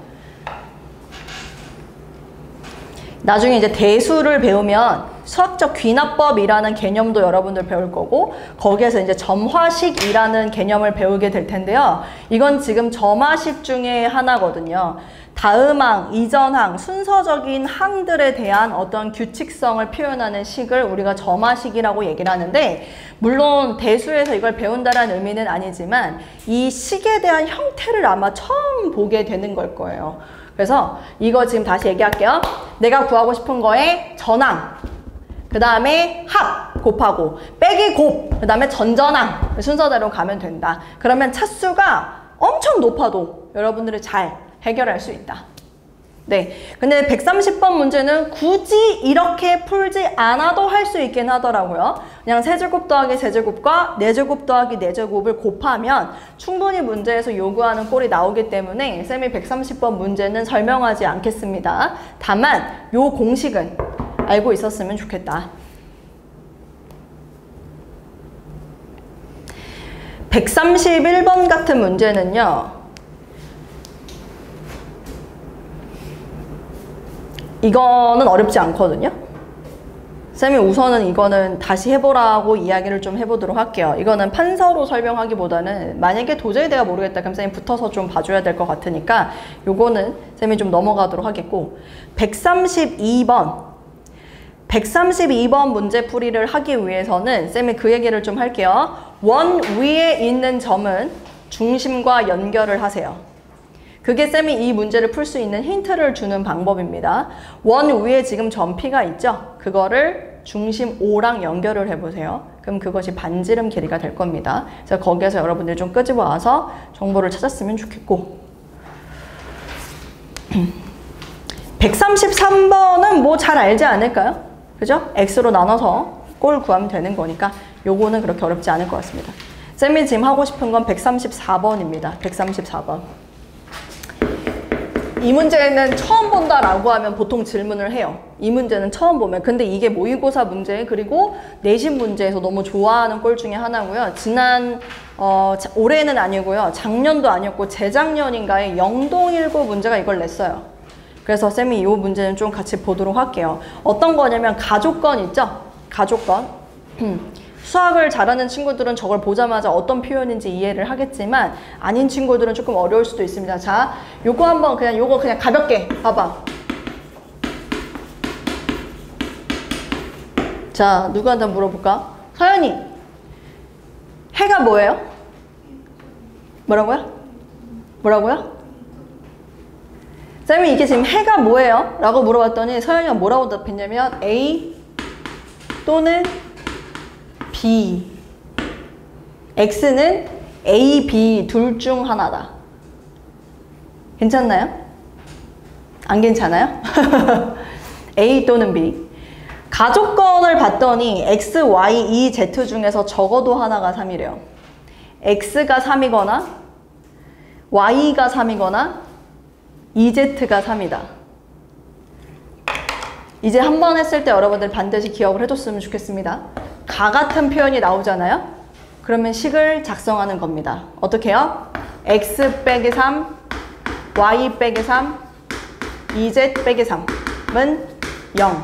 나중에 이제 대수를 배우면 수학적 귀납법이라는 개념도 여러분들 배울 거고 거기에서 이제 점화식이라는 개념을 배우게 될 텐데요. 이건 지금 점화식 중에 하나거든요. 다음항, 이전항, 순서적인 항들에 대한 어떤 규칙성을 표현하는 식을 우리가 점화식이라고 얘기를 하는데 물론 대수에서 이걸 배운다는 의미는 아니지만 이 식에 대한 형태를 아마 처음 보게 되는 걸 거예요. 그래서 이거 지금 다시 얘기할게요. 내가 구하고 싶은 거에 전항, 그 다음에 합 곱하고 빼기 곱, 그 다음에 전전항 순서대로 가면 된다. 그러면 차수가 엄청 높아도 여러분들이 잘 해결할 수 있다. 네, 근데 130번 문제는 굳이 이렇게 풀지 않아도 할 수 있긴 하더라고요. 그냥 세제곱 더하기 세제곱과 네제곱 더하기 네제곱을 곱하면 충분히 문제에서 요구하는 꼴이 나오기 때문에 쌤이 130번 문제는 설명하지 않겠습니다. 다만 요 공식은 알고 있었으면 좋겠다. 131번 같은 문제는요. 이거는 어렵지 않거든요. 쌤이 우선은 이거는 다시 해보라고 이야기를 좀 해보도록 할게요. 이거는 판서로 설명하기보다는 만약에 도저히 내가 모르겠다 그럼 쌤이 붙어서 좀 봐줘야 될 것 같으니까 요거는 쌤이 좀 넘어가도록 하겠고 132번 문제 풀이를 하기 위해서는 쌤이 그 얘기를 좀 할게요. 원 위에 있는 점은 중심과 연결을 하세요. 그게 쌤이 이 문제를 풀 수 있는 힌트를 주는 방법입니다. 원 위에 지금 점 P가 있죠? 그거를 중심 O랑 연결을 해보세요. 그럼 그것이 반지름 길이가 될 겁니다. 그래서 거기에서 여러분들이 좀 끄집어 와서 정보를 찾았으면 좋겠고 133번은 뭐 잘 알지 않을까요? 그죠? X로 나눠서 꼴 구하면 되는 거니까 요거는 그렇게 어렵지 않을 것 같습니다. 쌤이 지금 하고 싶은 건 134번입니다. 134번. 이 문제는 처음 본다라고 하면 보통 질문을 해요. 이 문제는 처음 보면. 근데 이게 모의고사 문제 그리고 내신 문제에서 너무 좋아하는 꼴 중에 하나고요. 올해는 아니고요. 작년도 아니었고 재작년인가에 영동일고 문제가 이걸 냈어요. 그래서 쌤이 이 문제는 좀 같이 보도록 할게요. 어떤 거냐면 가족건 있죠? 가족건. 수학을 잘하는 친구들은 저걸 보자마자 어떤 표현인지 이해를 하겠지만 아닌 친구들은 조금 어려울 수도 있습니다. 자, 요거 한번 요거 그냥 가볍게 봐봐. 자, 누구한테 물어볼까? 서연이. 해가 뭐예요? 뭐라고요? 뭐라고요? 쌤이 이게 지금 해가 뭐예요? 라고 물어봤더니 서연이가 뭐라고 답했냐면 A 또는 B. X는 A, B 둘 중 하나다. 괜찮나요? 안 괜찮아요? A 또는 B. 가족건을 봤더니 X, Y, E, Z 중에서 적어도 하나가 3이래요. X가 3이거나 Y가 3이거나 EZ가 3이다. 이제 한 번 했을 때 여러분들 반드시 기억을 해줬으면 좋겠습니다. 가 같은 표현이 나오잖아요? 그러면 식을 작성하는 겁니다. 어떻게 해요? X 빼기 3, Y 빼기 3, EZ 빼기 3은 0.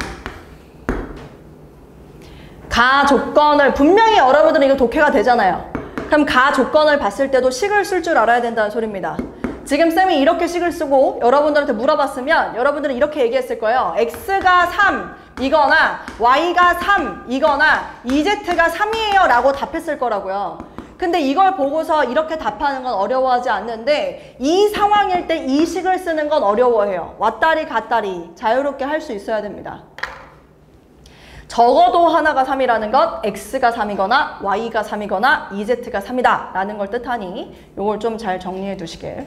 가 조건을 분명히 여러분들은 이거 독해가 되잖아요. 그럼 가 조건을 봤을 때도 식을 쓸 줄 알아야 된다는 소리입니다. 지금 쌤이 이렇게 식을 쓰고 여러분들한테 물어봤으면 여러분들은 이렇게 얘기했을 거예요. X가 3, 이거나 y가 3 이거나 2z가 3이에요 라고 답했을 거라고요. 근데 이걸 보고서 이렇게 답하는 건 어려워하지 않는데 이 상황일 때 이 식을 쓰는 건 어려워해요. 왔다리 갔다리 자유롭게 할 수 있어야 됩니다. 적어도 하나가 3이라는 건 x가 3이거나 y가 3이거나 2z가 3이다 라는 걸 뜻하니 이걸 좀 잘 정리해 두시길.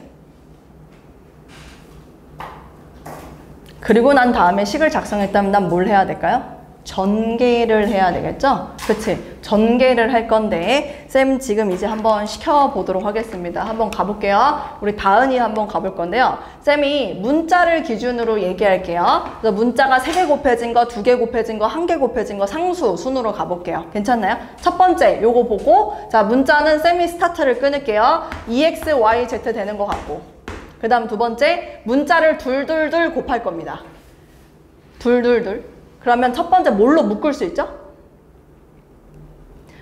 그리고 난 다음에 식을 작성했다면 난 뭘 해야 될까요? 전개를 해야 되겠죠? 그치? 전개를 할 건데 쌤 지금 이제 한번 시켜보도록 하겠습니다. 한번 가볼게요. 우리 다은이 한번 가볼 건데요. 쌤이 문자를 기준으로 얘기할게요. 그래서 문자가 3개 곱해진 거, 2개 곱해진 거, 1개 곱해진 거 상수 순으로 가볼게요. 괜찮나요? 첫 번째 요거 보고 자 문자는 쌤이 스타트를 끊을게요. 2x, y, z 되는 것 같고 그 다음 두 번째 문자를 둘둘둘 곱할 겁니다. 둘둘둘 그러면 첫 번째 뭘로 묶을 수 있죠?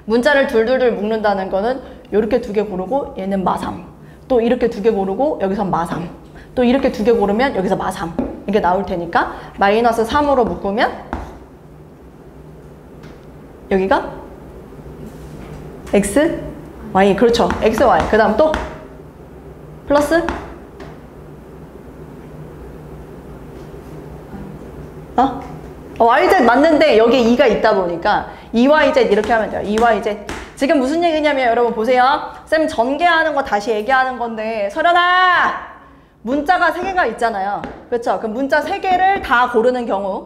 문자를 둘둘둘 묶는다는 거는 이렇게 2개 고르고 얘는 마3 또 이렇게 2개 고르고 여기서 마3 또 이렇게 2개 고르면 여기서 마3 이게 나올 테니까 마이너스 3으로 묶으면 여기가 x, y 그렇죠. x, y 그 다음 또 플러스 yz 맞는데 여기에 2가 있다 보니까 2yz 이렇게 하면 돼요. 2yz 지금 무슨 얘기냐면 여러분 보세요. 쌤 전개하는 거 다시 얘기하는 건데 설현아 문자가 3개가 있잖아요. 그렇죠? 그럼 문자 3개를 다 고르는 경우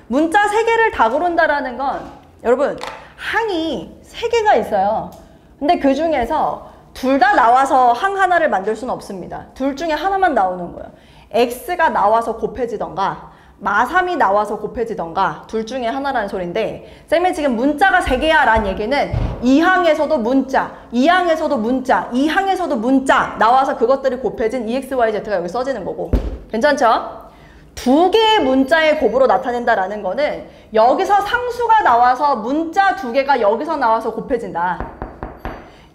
문자 3개를 다 고른다라는 건 여러분 항이 3개가 있어요. 근데 그 중에서 둘 다 나와서 항 하나를 만들 수는 없습니다. 둘 중에 하나만 나오는 거예요. x가 나와서 곱해지던가 마3이 나와서 곱해지던가 둘 중에 하나라는 소리인데 쌤이 지금 문자가 3개야 라는 얘기는 2항에서도 문자, 2항에서도 문자, 2항에서도 문자 나와서 그것들이 곱해진 EXYZ가 여기 써지는 거고 괜찮죠? 2개의 문자의 곱으로 나타낸다라는 거는 여기서 상수가 나와서 문자 2개가 여기서 나와서 곱해진다.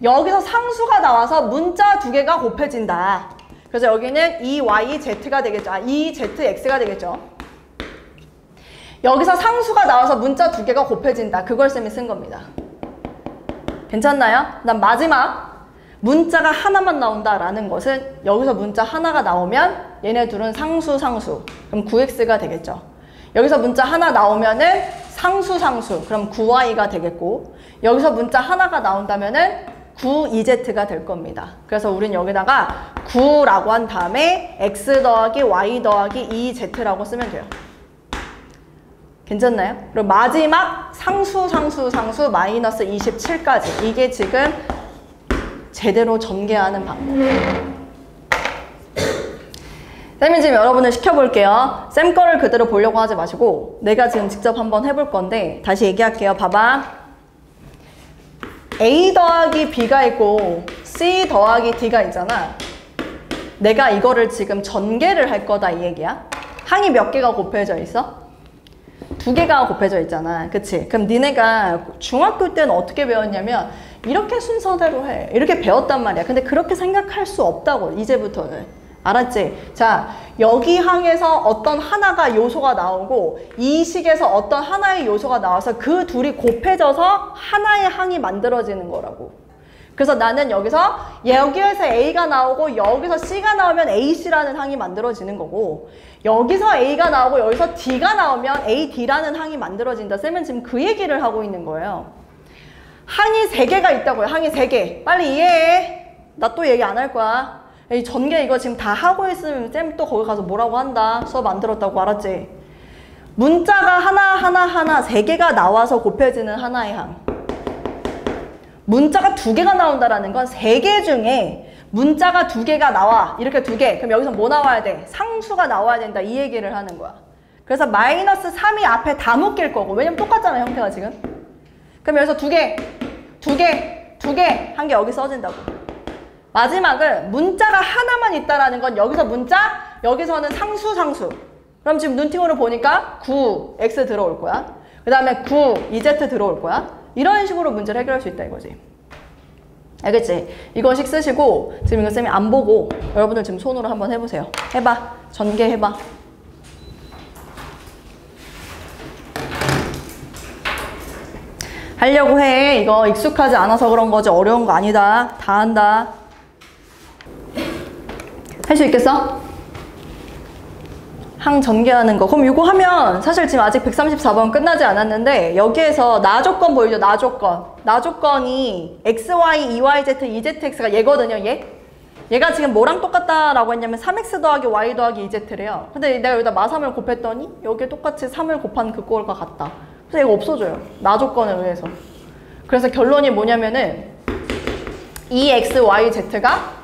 여기서 상수가 나와서 문자 2개가 곱해진다. 그래서 여기는 EYZ가 되겠죠. EZX가 되겠죠. 여기서 상수가 나와서 문자 2개가 곱해진다. 그걸 쌤이 쓴 겁니다. 괜찮나요? 그다음 마지막 문자가 하나만 나온다라는 것은 여기서 문자 하나가 나오면 얘네 둘은 상수 그럼 9x가 되겠죠. 여기서 문자 하나 나오면은 상수 그럼 9y가 되겠고 여기서 문자 하나가 나온다면은 9EZ가 될 겁니다. 그래서 우린 여기다가 9라고 한 다음에 x 더하기 y 더하기 2z라고 쓰면 돼요. 괜찮나요? 그리고 마지막 상수 마이너스 27까지 이게 지금 제대로 전개하는 방법. 쌤이 지금 여러분을 시켜볼게요. 쌤 거를 그대로 보려고 하지 마시고 내가 지금 직접 한번 해볼 건데 다시 얘기할게요. 봐봐. A 더하기 B가 있고 C 더하기 D가 있잖아. 내가 이거를 지금 전개를 할 거다 이 얘기야. 항이 몇 개가 곱해져 있어? 2개가 곱해져 있잖아. 그치? 그럼 니네가 중학교 때는 어떻게 배웠냐면 이렇게 순서대로 해. 이렇게 배웠단 말이야. 근데 그렇게 생각할 수 없다고 이제부터는. 알았지? 자, 여기 항에서 어떤 하나가 요소가 나오고 이 식에서 어떤 하나의 요소가 나와서 그 둘이 곱해져서 하나의 항이 만들어지는 거라고. 그래서 나는 여기서 A가 나오고 여기서 C가 나오면 AC라는 항이 만들어지는 거고 여기서 A가 나오고 여기서 D가 나오면 AD라는 항이 만들어진다. 쌤은 지금 그 얘기를 하고 있는 거예요. 항이 3개가 있다고요. 항이 3개. 빨리 이해해. 나 또 얘기 안 할 거야. 이 전개 이거 지금 다 하고 있으면 쌤 또 거기 가서 뭐라고 한다. 수업 안 들었다고 알았지? 문자가 하나 3개가 나와서 곱해지는 하나의 항. 문자가 2개가 나온다라는 건 3개 중에 문자가 2개가 나와. 이렇게 2개. 그럼 여기서 뭐 나와야 돼? 상수가 나와야 된다. 이 얘기를 하는 거야. 그래서 마이너스 3이 앞에 다 묶일 거고. 왜냐면 똑같잖아, 형태가 지금. 그럼 여기서 2개 한 개 여기 써진다고. 마지막은 문자가 하나만 있다라는 건 여기서 문자, 여기서는 상수. 그럼 지금 눈팅으로 보니까 9x 들어올 거야. 그 다음에 9ez 들어올 거야. 이런 식으로 문제를 해결할 수 있다 이거지. 알겠지? 이거식 쓰시고 지금 이거 쌤이 안 보고 여러분들 지금 손으로 한번 해보세요. 해봐. 전개해봐. 하려고 해. 이거 익숙하지 않아서 그런 거지. 어려운 거 아니다. 다 한다. 할 수 있겠어? 항 전개하는 거. 그럼 이거 하면 사실 지금 아직 134번 끝나지 않았는데 여기에서 나 조건 보이죠? 나 조건. 나 조건이 XY, EYZ, EZX가 얘거든요. 얘가 지금 뭐랑 똑같다라고 했냐면 3X 더하기 Y 더하기 EZ래요. 근데 내가 여기다 마3을 곱했더니 여기에 똑같이 3을 곱한 그거가 같다. 그래서 얘가 없어져요. 나 조건에 의해서. 그래서 결론이 뭐냐면은 EXYZ가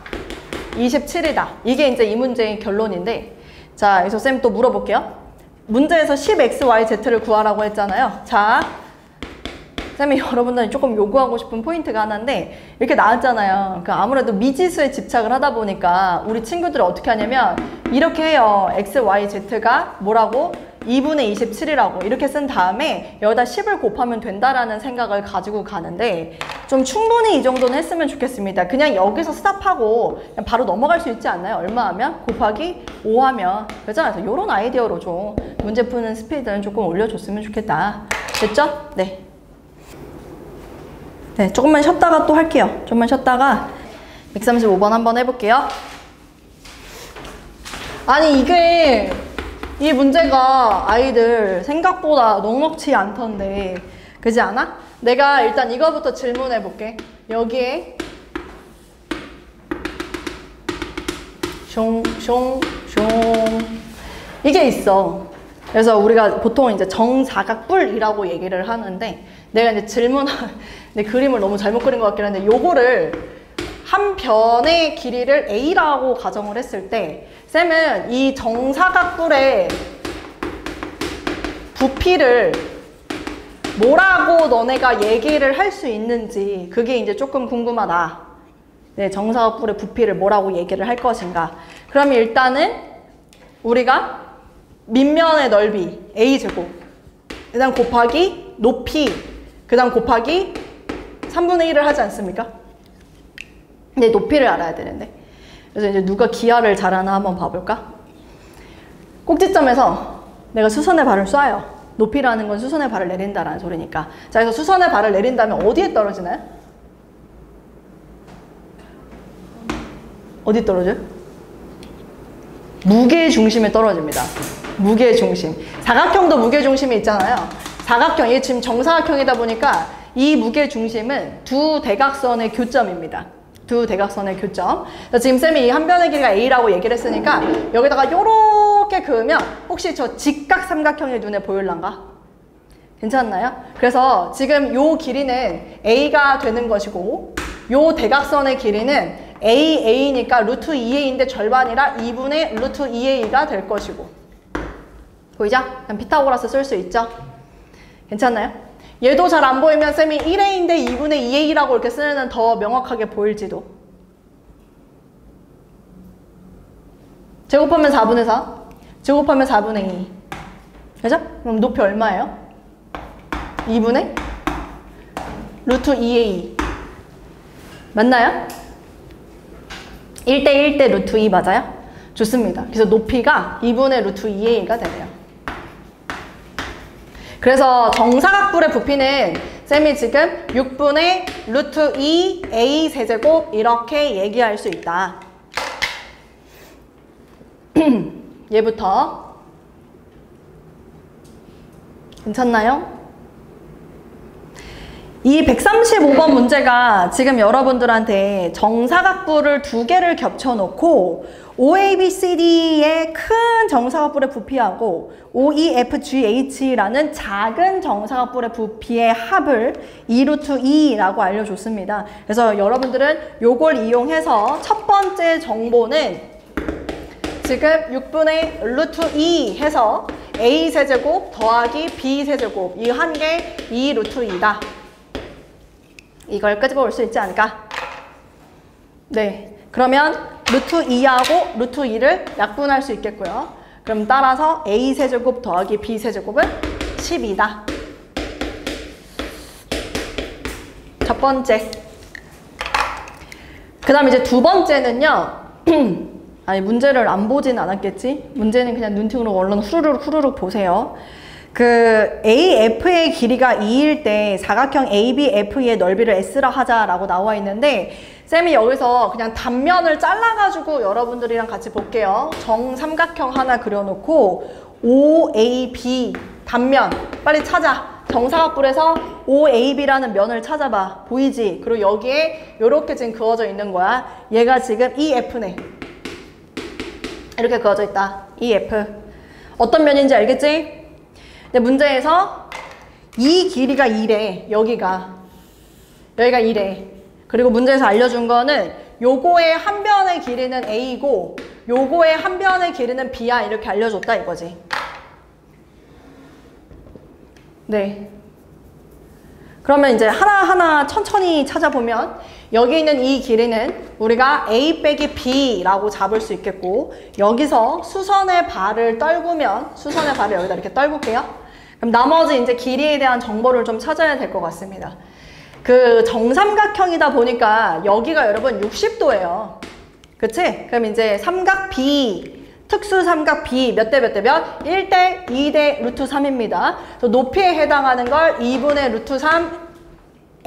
27이다. 이게 이제 이 문제의 결론인데, 자, 여기서 쌤 또 물어볼게요. 문제에서 10XYZ를 구하라고 했잖아요. 자, 쌤이 여러분들이 조금 요구하고 싶은 포인트가 하나인데, 이렇게 나왔잖아요. 그러니까 아무래도 미지수에 집착을 하다 보니까 우리 친구들이 어떻게 하냐면 이렇게 해요. XYZ가 뭐라고? 2분의 27이라고 이렇게 쓴 다음에 여기다 10을 곱하면 된다라는 생각을 가지고 가는데, 좀 충분히 이 정도는 했으면 좋겠습니다. 그냥 여기서 스탑하고 그냥 바로 넘어갈 수 있지 않나요? 얼마 하면? 곱하기 5 하면. 그래서 이런 아이디어로 좀 문제 푸는 스피드는 조금 올려줬으면 좋겠다. 됐죠? 네. 네, 조금만 쉬었다가 또 할게요. 조금만 쉬었다가 135번 한번 해볼게요. 아니 이게 이 문제가 아이들 생각보다 넉넉지 않던데, 그지 않아? 내가 일단 이거부터 질문해 볼게. 여기에 숑숑숑 이게 있어. 그래서 우리가 보통 이제 정사각뿔이라고 얘기를 하는데, 내가 이제 내 그림을 너무 잘못 그린 것 같긴 한데, 요거를 한 변의 길이를 A라고 가정을 했을 때, 쌤은 이 정사각뿔의 부피를 뭐라고 너네가 얘기를 할 수 있는지, 그게 이제 조금 궁금하다. 네, 정사각뿔의 부피를 뭐라고 얘기를 할 것인가. 그러면 일단은 우리가 밑면의 넓이 A제곱, 그 다음 곱하기 높이, 그 다음 곱하기 3분의 1을 하지 않습니까? 근데 높이를 알아야 되는데, 그래서 이제 누가 기하를 잘하나 한번 봐볼까? 꼭지점에서 내가 수선의 발을 쏴요. 높이라는 건 수선의 발을 내린다라는 소리니까. 자, 그래서 수선의 발을 내린다면 어디에 떨어지나요? 어디 떨어져요? 무게 중심에 떨어집니다. 무게 중심. 사각형도 무게 중심이 있잖아요. 사각형, 이게 지금 정사각형이다 보니까 이 무게 중심은 두 대각선의 교점입니다. 두 대각선의 교점. 지금 쌤이 이 한 변의 길이가 A라고 얘기를 했으니까 여기다가 요렇게 그으면 혹시 저 직각 삼각형이 눈에 보일란가? 괜찮나요? 그래서 지금 요 길이는 A가 되는 것이고, 요 대각선의 길이는 AA니까 루트 2A인데 절반이라 2분의 루트 2A가 될 것이고. 보이죠? 그냥 피타고라스 쓸 수 있죠? 괜찮나요? 얘도 잘 안 보이면 쌤이 1A인데 2분의 2A라고 이렇게 쓰면 더 명확하게 보일지도. 제곱하면 4분의 4, 제곱하면 4분의 2. 그죠? 그럼 높이 얼마예요? 2분의 루트 2A. 맞나요? 1대 1대 루트 2 맞아요? 좋습니다. 그래서 높이가 2분의 루트 2A가 되네요. 그래서 정사각뿔의 부피는 쌤이 지금 6분의 루트 2A 세제곱 이렇게 얘기할 수 있다. 얘부터 괜찮나요? 이 135번 문제가 지금 여러분들한테 정사각뿔을 두 개를 겹쳐놓고 OABCD의 큰 정사각뿔의 부피하고 OEFGH라는 작은 정사각뿔의 부피의 합을 2루트 2라고 알려줬습니다. 그래서 여러분들은 요걸 이용해서 첫 번째 정보는 지금 6분의 루트 2 해서 A세제곱 더하기 B세제곱 이 한 개 2루트 2다. 이걸 끄집어 올 수 있지 않을까? 네, 그러면 루트 2하고 루트 2를 약분할 수 있겠고요. 그럼 따라서 A세제곱 더하기 B세제곱은 12다. 첫 번째. 그 다음 이제 두 번째는요. 아니 문제를 안 보진 않았겠지? 문제는 그냥 눈팅으로 얼른 후루룩 보세요. 그 AF의 길이가 2일 때 사각형 ABF의 넓이를 S라 하자라고 나와 있는데 쌤이 여기서 그냥 단면을 잘라가지고 여러분들이랑 같이 볼게요. 정삼각형 하나 그려놓고 OAB 단면 빨리 찾아. 정사각뿔에서 OAB라는 면을 찾아봐. 보이지? 그리고 여기에 이렇게 지금 그어져 있는 거야. 얘가 지금 EF네. 이렇게 그어져 있다. EF. 어떤 면인지 알겠지? 근데 문제에서 이 길이가 2래. 여기가 2래. 그리고 문제에서 알려준 거는 요거의 한 변의 길이는 A고 요거의 한 변의 길이는 B야. 이렇게 알려줬다 이거지. 네. 그러면 이제 하나하나 천천히 찾아보면 여기 있는 이 길이는 우리가 A 빼기 B라고 잡을 수 있겠고 여기서 수선의 발을 떨구면 수선의 발을 여기다 이렇게 떨굴게요. 그럼 나머지 이제 길이에 대한 정보를 좀 찾아야 될 것 같습니다. 그 정삼각형이다 보니까 여기가 여러분 60도예요. 그치? 그럼 이제 삼각 B 특수 삼각 B 몇 대 몇 대 몇? 1대 2대 루트 3입니다. 높이에 해당하는 걸 2분의 루트 3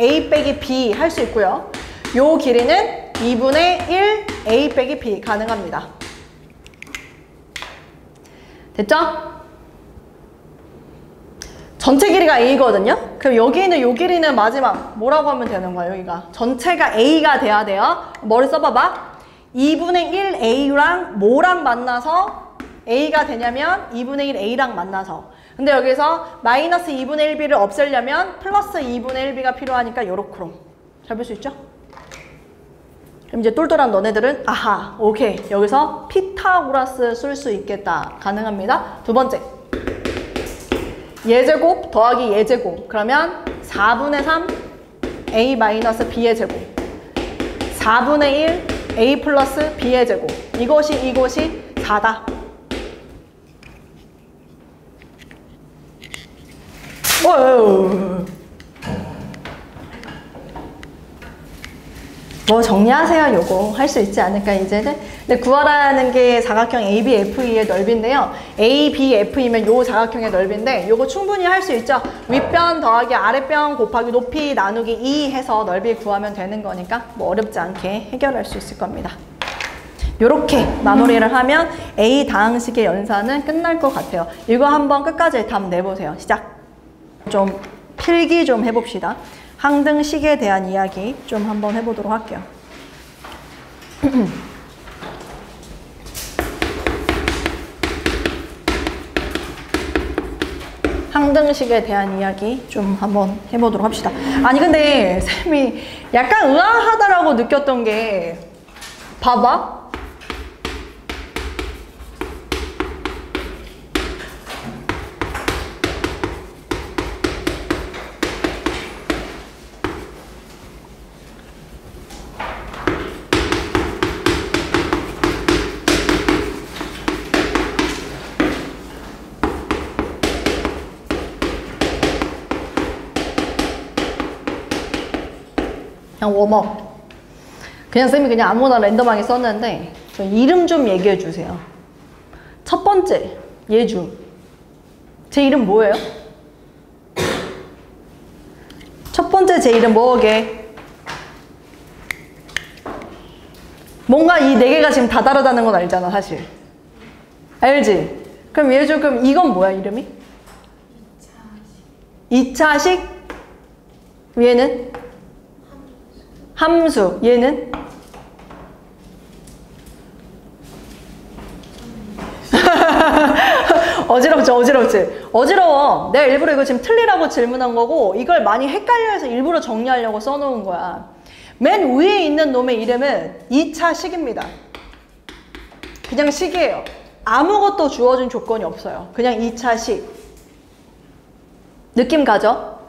A 빼기 B 할 수 있고요. 요 길이는 2분의 1 A 빼기 B 가능합니다. 됐죠? 전체 길이가 A거든요? 그럼 여기 있는 요 길이는 마지막 뭐라고 하면 되는 거예요? 여기가 전체가 A가 돼야 돼요. 머리 써봐봐. 2분의 1 A랑 뭐랑 만나서 A가 되냐면 2분의 1 A랑 만나서. 근데 여기서 마이너스 2분의 1B를 없애려면 플러스 2분의 1B가 필요하니까 요렇게로. 잘 볼 수 있죠? 그럼 이제 똘똘한 너네들은 아하, 오케이. 여기서 피타고라스 쓸 수 있겠다. 가능합니다. 두 번째. 예제곱 더하기 예제곱. 그러면 4분의 3 A 마이너스 B의 제곱. 4분의 1 A 플러스 B의 제곱. 이것이 4다. 뭐 정리하세요. 요거 할 수 있지 않을까 이제는. 근데 구하라는 게 사각형 ABFE의 넓이인데요. ABFE면 요 사각형의 넓이인데 요거 충분히 할 수 있죠. 윗변 더하기 아랫변 곱하기 높이 나누기 2 해서 넓이 구하면 되는 거니까 뭐 어렵지 않게 해결할 수 있을 겁니다. 요렇게 마무리를 하면 A 다항식의 연산은 끝날 것 같아요. 이거 한번 끝까지 답 내보세요. 시작. 좀 필기 좀 해봅시다. 항등식에 대한 이야기 좀 한번 해보도록 할게요. 항등식에 대한 이야기 좀 한번 해보도록 합시다. 아니 근데 쌤이 약간 의아하다라고 느꼈던 게 봐봐. 그냥 웜업. 그냥 쌤이 그냥 아무거나 랜덤하게 썼는데 이름 좀 얘기해 주세요. 첫 번째 예주. 제 이름 뭐예요? 첫 번째 제 이름 뭐게? 뭔가 이 네 개가 지금 다 다르다는 건 알잖아 사실. 알지? 그럼 예주 그럼 이건 뭐야 이름이? 2차식. 얘는? 함수. 얘는? 어지럽지? 어지러워. 내가 일부러 이거 지금 틀리라고 질문한 거고 이걸 많이 헷갈려해서 일부러 정리하려고 써놓은 거야. 맨 위에 있는 놈의 이름은 2차 식입니다. 그냥 식이에요. 아무것도 주어진 조건이 없어요. 그냥 2차 식. 느낌 가죠?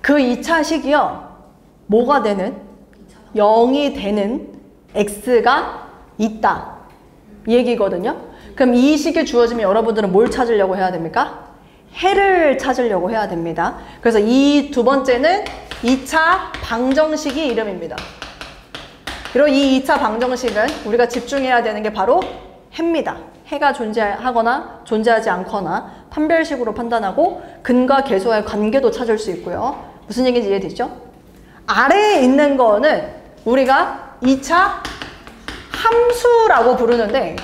그 2차 식이요. 뭐가 되는? 0이 되는 x가 있다. 이 얘기거든요. 그럼 이 식이 주어지면 여러분들은 뭘 찾으려고 해야 됩니까? 해를 찾으려고 해야 됩니다. 그래서 이 두 번째는 2차 방정식이 이름입니다. 그리고 이 2차 방정식은 우리가 집중해야 되는 게 바로 해입니다. 해가 존재하거나 존재하지 않거나 판별식으로 판단하고 근과 계수와의 관계도 찾을 수 있고요. 무슨 얘기인지 이해되죠? 아래에 있는 거는 우리가 2차 함수라고 부르는데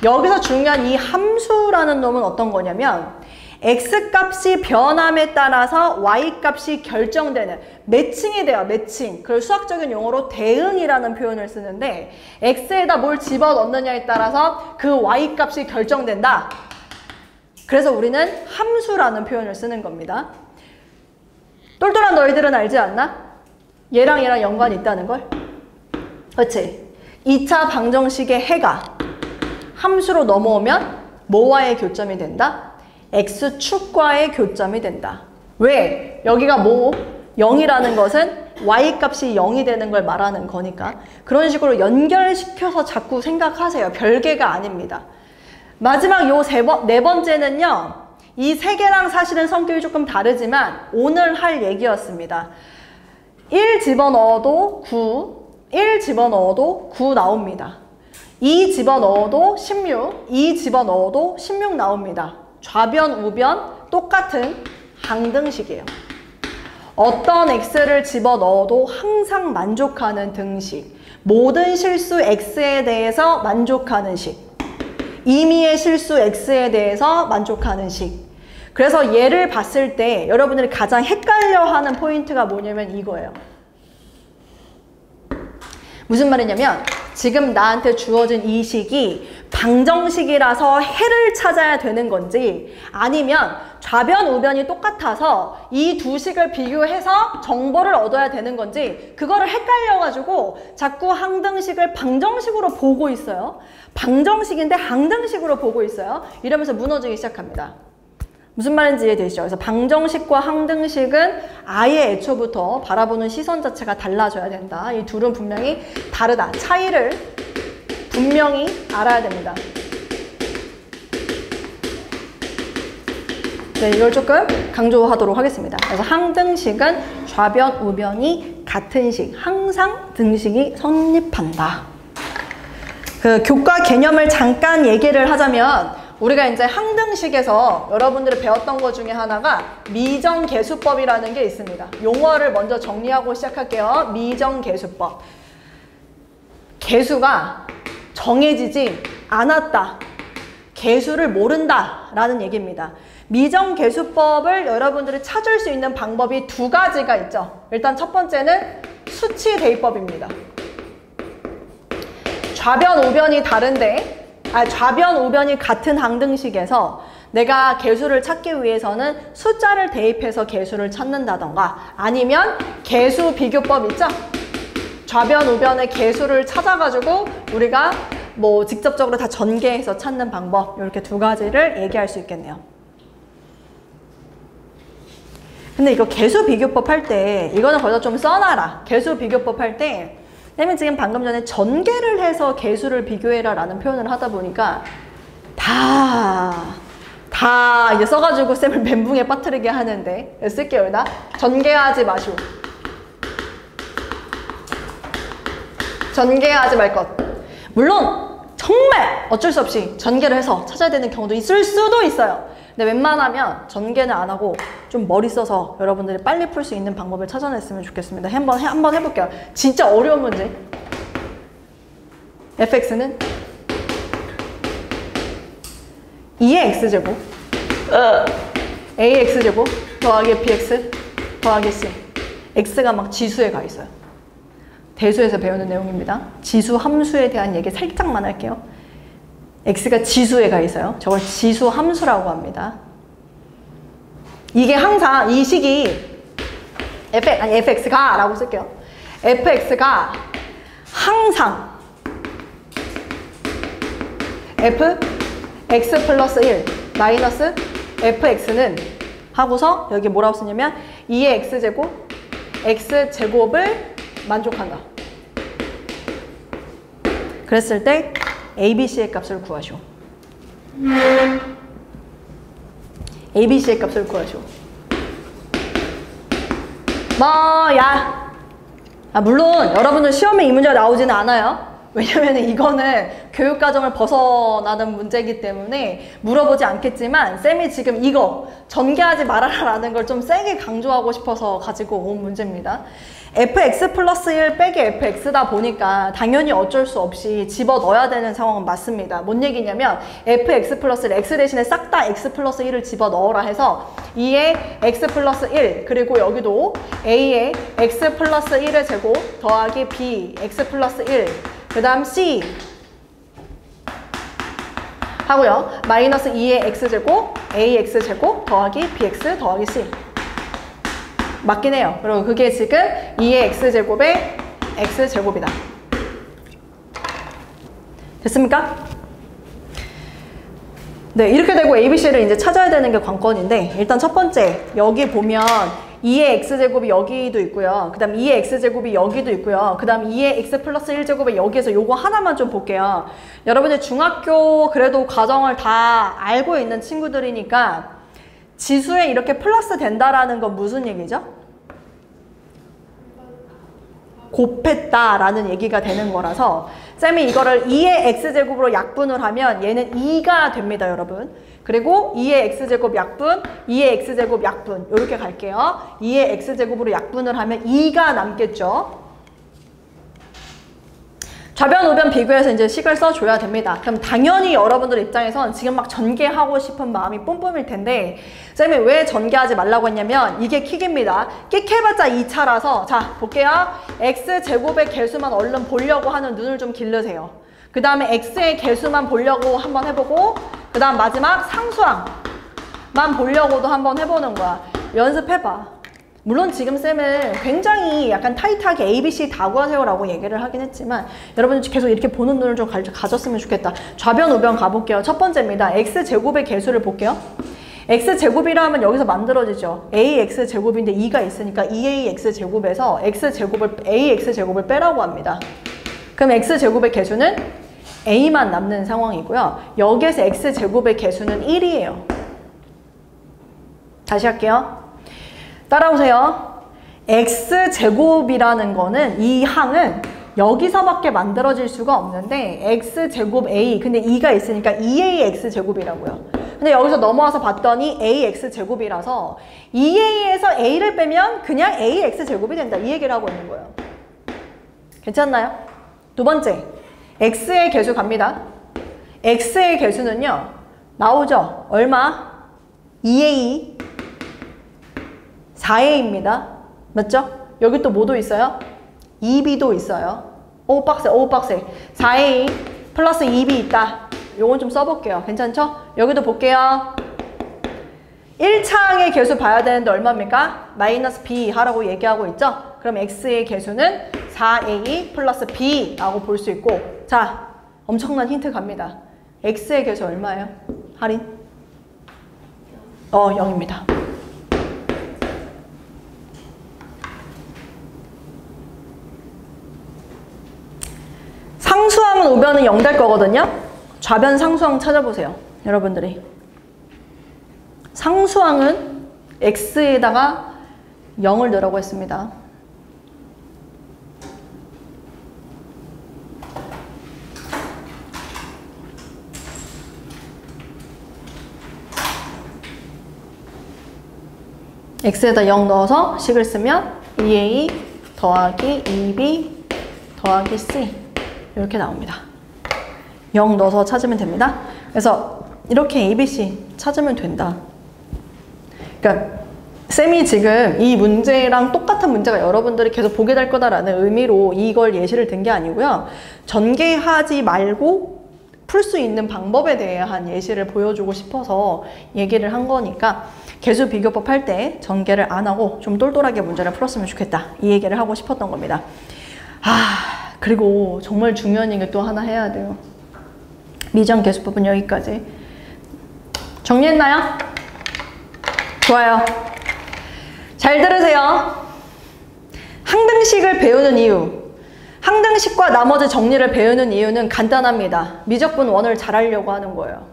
여기서 중요한 이 함수라는 놈은 어떤 거냐면 x값이 변함에 따라서 y값이 결정되는 매칭이 돼요. 매칭. 그걸 수학적인 용어로 대응이라는 표현을 쓰는데 x에다 뭘 집어넣느냐에 따라서 그 y값이 결정된다. 그래서 우리는 함수라는 표현을 쓰는 겁니다. 똘똘한 너희들은 알지 않나? 얘랑 연관이 있다는 걸? 그렇지? 2차 방정식의 해가 함수로 넘어오면 뭐와의 교점이 된다? x축과의 교점이 된다. 왜? 여기가 0이라는 것은 y값이 0이 되는 걸 말하는 거니까 그런 식으로 연결시켜서 자꾸 생각하세요. 별개가 아닙니다. 마지막 요 네 번째는요. 이 세 개랑 사실은 성격이 조금 다르지만 오늘 할 얘기였습니다. 1 집어넣어도 9, 1 집어넣어도 9 나옵니다. 2 집어넣어도 16, 2 집어넣어도 16 나옵니다. 좌변, 우변 똑같은 항등식이에요. 어떤 x를 집어넣어도 항상 만족하는 등식. 모든 실수 x에 대해서 만족하는 식. 임의의 실수 x에 대해서 만족하는 식. 그래서 얘를 봤을 때 여러분들이 가장 헷갈려하는 포인트가 뭐냐면 이거예요. 무슨 말이냐면 지금 나한테 주어진 이 식이 방정식이라서 해를 찾아야 되는 건지 아니면 좌변, 우변이 똑같아서 이 두 식을 비교해서 정보를 얻어야 되는 건지 그거를 헷갈려가지고 자꾸 항등식을 방정식으로 보고 있어요. 방정식인데 항등식으로 보고 있어요. 이러면서 무너지기 시작합니다. 무슨 말인지 이해되시죠? 그래서 방정식과 항등식은 아예 애초부터 바라보는 시선 자체가 달라져야 된다. 이 둘은 분명히 다르다. 차이를 분명히 알아야 됩니다. 네, 이걸 조금 강조하도록 하겠습니다. 그래서 항등식은 좌변, 우변이 같은 식, 항상 등식이 성립한다. 그 교과 개념을 잠깐 얘기를 하자면 우리가 이제 항등식에서 여러분들이 배웠던 것 중에 하나가 미정계수법이라는 게 있습니다. 용어를 먼저 정리하고 시작할게요. 미정계수법. 계수가 정해지지 않았다. 계수를 모른다 라는 얘기입니다. 미정계수법을 여러분들이 찾을 수 있는 방법이 두 가지가 있죠. 일단 첫 번째는 수치대입법입니다. 좌변, 우변이 다른데 좌변, 우변이 같은 항등식에서 내가 계수를 찾기 위해서는 숫자를 대입해서 계수를 찾는다던가 아니면 계수 비교법 있죠? 좌변, 우변의 계수를 찾아가지고 우리가 뭐 직접적으로 다 전개해서 찾는 방법 이렇게 두 가지를 얘기할 수 있겠네요. 근데 이거 계수 비교법 할 때 이거는 거기다 좀 써놔라. 계수 비교법 할 때 왜냐면 지금 방금 전에 전개를 해서 계수를 비교해라 라는 표현을 하다 보니까 다 이제 써가지고 쌤을 멘붕에 빠뜨리게 하는데 쓸게요. 여기다 전개하지 마시오. 전개하지 말 것. 물론 정말 어쩔 수 없이 전개를 해서 찾아야 되는 경우도 있을 수도 있어요. 근데 웬만하면 전개는 안 하고 좀 머리 써서 여러분들이 빨리 풀 수 있는 방법을 찾아냈으면 좋겠습니다. 한번 해볼게요. 진짜 어려운 문제. fx는 2의 x제곱 ax제곱 더하기 bx 더하기 c. x가 막 지수에 가 있어요. 대수에서 배우는 내용입니다. 지수 함수에 대한 얘기 살짝만 할게요. x가 지수에 가 있어요. 저걸 지수 함수라고 합니다. 이게 항상 이 식이 fx가 라고 쓸게요. fx가 항상 fx 플러스 1 마이너스 fx는 하고서 여기 뭐라고 쓰냐면 2의 x제곱 x제곱을 만족한다. 그랬을 때 ABC의 값을 구하시오. ABC의 값을 구하시오. 물론 여러분들 시험에 이 문제가 나오지는 않아요. 왜냐면 이거는 교육과정을 벗어나는 문제이기 때문에 물어보지 않겠지만 쌤이 지금 이거 전개하지 말아라라는 걸 좀 세게 강조하고 싶어서 가지고 온 문제입니다. fx 플러스 1 빼기 fx다 보니까 당연히 어쩔 수 없이 집어넣어야 되는 상황은 맞습니다. 뭔 얘기냐면 fx 플러스 1, x 대신에 싹 다 x 플러스 1을 집어넣어라 해서 2에 x 플러스 1 그리고 여기도 a에 x 플러스 1의 제곱 더하기 b x 플러스 1 그 다음 c 하고요. 마이너스 2의 x제곱 ax제곱 더하기 bx 더하기 c 맞긴 해요. 그리고 그게 지금 2의 x제곱의 x제곱이다. 됐습니까? 네, 이렇게 되고 ABC를 이제 찾아야 되는 게 관건인데 일단 첫 번째 여기 보면 2의 x제곱이 여기도 있고요. 그 다음 2의 x제곱이 여기도 있고요. 그 다음 2의 x 플러스 1제곱이 여기에서 요거 하나만 좀 볼게요. 여러분들 중학교 그래도 과정을 다 알고 있는 친구들이니까 지수에 이렇게 플러스 된다라는 건 무슨 얘기죠? 곱했다라는 얘기가 되는 거라서 쌤이 이거를 2의 x제곱으로 약분을 하면 얘는 2가 됩니다, 여러분. 그리고 2의 x제곱 약분, 2의 x제곱 약분 이렇게 갈게요. 2의 x제곱으로 약분을 하면 2가 남겠죠. 좌변, 우변 비교해서 이제 식을 써줘야 됩니다. 그럼 당연히 여러분들 입장에선 지금 막 전개하고 싶은 마음이 뿜뿜일 텐데 쌤이 왜 전개하지 말라고 했냐면 이게 킥입니다. 킥 해봤자 2차라서 자 볼게요. x제곱의 개수만 얼른 보려고 하는 눈을 좀 기르세요. 그 다음에 x의 개수만 보려고 한번 해보고 그 다음 마지막 상수항만 보려고도 한번 해보는 거야. 연습해봐. 물론 지금 쌤은 굉장히 약간 타이트하게 ABC 다 구하세요 라고 얘기를 하긴 했지만 여러분 계속 이렇게 보는 눈을 좀 가졌으면 좋겠다. 좌변 우변 가볼게요. 첫 번째입니다. x제곱의 개수를 볼게요. x제곱이라 하면 여기서 만들어지죠. ax제곱인데 2가 있으니까 2ax제곱에서 ax제곱을 빼라고 합니다. 그럼 x제곱의 개수는 a만 남는 상황이고요. 여기에서 x제곱의 개수는 1이에요. 다시 할게요. 따라오세요. x제곱이라는 거는 이 항은 여기서밖에 만들어질 수가 없는데 x제곱 a 근데 2가 있으니까 2ax제곱이라고요. 근데 여기서 넘어와서 봤더니 ax제곱이라서 2a에서 a를 빼면 그냥 ax제곱이 된다. 이 얘기를 하고 있는 거예요. 괜찮나요? 두 번째, x의 개수 갑니다. x의 개수는요. 나오죠? 얼마? 2a 4a입니다. 맞죠? 여기 또 뭐도 있어요? 2b도 있어요. 오 빡세, 오 빡세. 4a 플러스 2b 있다. 요건 좀 써볼게요. 괜찮죠? 여기도 볼게요. 1차항의 개수 봐야 되는데 얼마입니까? 마이너스 b 하라고 얘기하고 있죠? 그럼 x의 개수는 4a 플러스 b라고 볼 수 있고 자, 엄청난 힌트 갑니다. x의 개수 얼마예요? 할인? 0입니다. 상수항은 우변은 0 될 거거든요. 좌변 상수항 찾아보세요. 여러분들이. 상수항은 x에다가 0을 넣으라고 했습니다. x에다 0 넣어서 식을 쓰면 2a 더하기 2b 더하기 c 이렇게 나옵니다. 0 넣어서 찾으면 됩니다. 그래서 이렇게 ABC 찾으면 된다. 그러니까 쌤이 지금 이 문제랑 똑같은 문제가 여러분들이 계속 보게 될 거다라는 의미로 이걸 예시를 든 게 아니고요. 전개하지 말고 풀 수 있는 방법에 대한 예시를 보여주고 싶어서 얘기를 한 거니까 개수 비교법 할 때 전개를 안 하고 좀 똘똘하게 문제를 풀었으면 좋겠다. 이 얘기를 하고 싶었던 겁니다. 그리고 정말 중요한 얘기 또 하나 해야 돼요. 미정 개수법은 여기까지. 정리했나요? 좋아요. 잘 들으세요. 항등식을 배우는 이유. 항등식과 나머지 정리를 배우는 이유는 간단합니다. 미적분 1을 잘하려고 하는 거예요.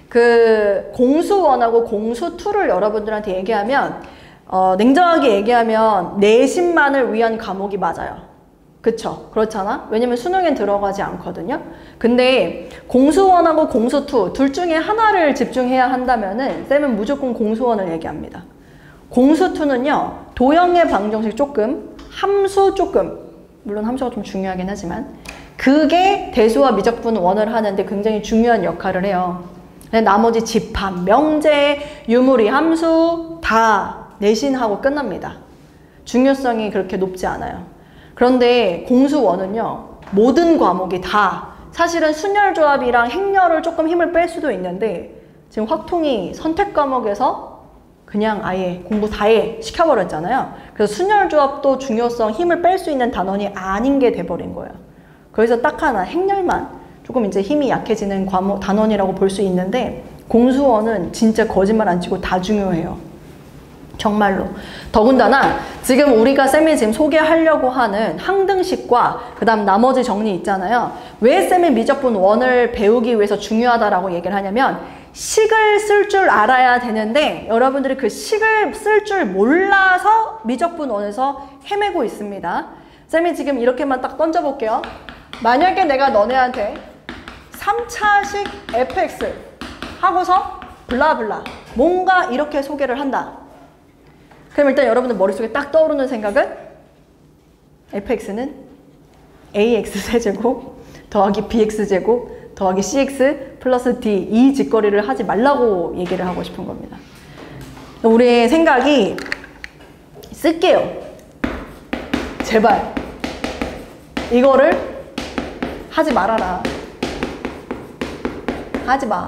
그 공수 1하고 공수 2를 여러분들한테 얘기하면 냉정하게 얘기하면 내신만을 위한 과목이 맞아요. 그쵸? 그렇잖아? 왜냐면 수능엔 들어가지 않거든요. 근데 공수원하고 공수투 둘 중에 하나를 집중해야 한다면은 쌤은 무조건 공수원을 얘기합니다. 공수투는요, 도형의 방정식 조금, 함수 조금, 물론 함수가 좀 중요하긴 하지만 그게 대수와 미적분 원을 하는데 굉장히 중요한 역할을 해요. 나머지 집합, 명제, 유무리, 함수 다 내신하고 끝납니다. 중요성이 그렇게 높지 않아요. 그런데 공수원은요, 모든 과목이 다 사실은 순열조합이랑 행렬을 조금 힘을 뺄 수도 있는데 지금 확통이 선택 과목에서 그냥 아예 공부 다해 시켜버렸잖아요. 그래서 순열조합도 중요성 힘을 뺄 수 있는 단원이 아닌 게 돼버린 거예요. 그래서 딱 하나 행렬만 조금 이제 힘이 약해지는 과목 단원이라고 볼 수 있는데 공수원은 진짜 거짓말 안 치고 다 중요해요. 정말로. 더군다나 지금 우리가 쌤이 지금 소개하려고 하는 항등식과 그 다음 나머지 정리 있잖아요. 왜 쌤이 미적분 원을 배우기 위해서 중요하다라고 얘기를 하냐면 식을 쓸 줄 알아야 되는데 여러분들이 그 식을 쓸 줄 몰라서 미적분 원에서 헤매고 있습니다. 쌤이 지금 이렇게만 딱 던져볼게요. 만약에 내가 너네한테 3차식 fx 하고서 블라블라 뭔가 이렇게 소개를 한다. 그럼 일단 여러분들 머릿속에 딱 떠오르는 생각은 fx는 ax세제곱 더하기 bx제곱 더하기 cx 플러스 d 이 짓거리를 하지 말라고 얘기를 하고 싶은 겁니다. 우리의 생각이 쓸게요. 제발 이거를 하지 말아라. 하지 마.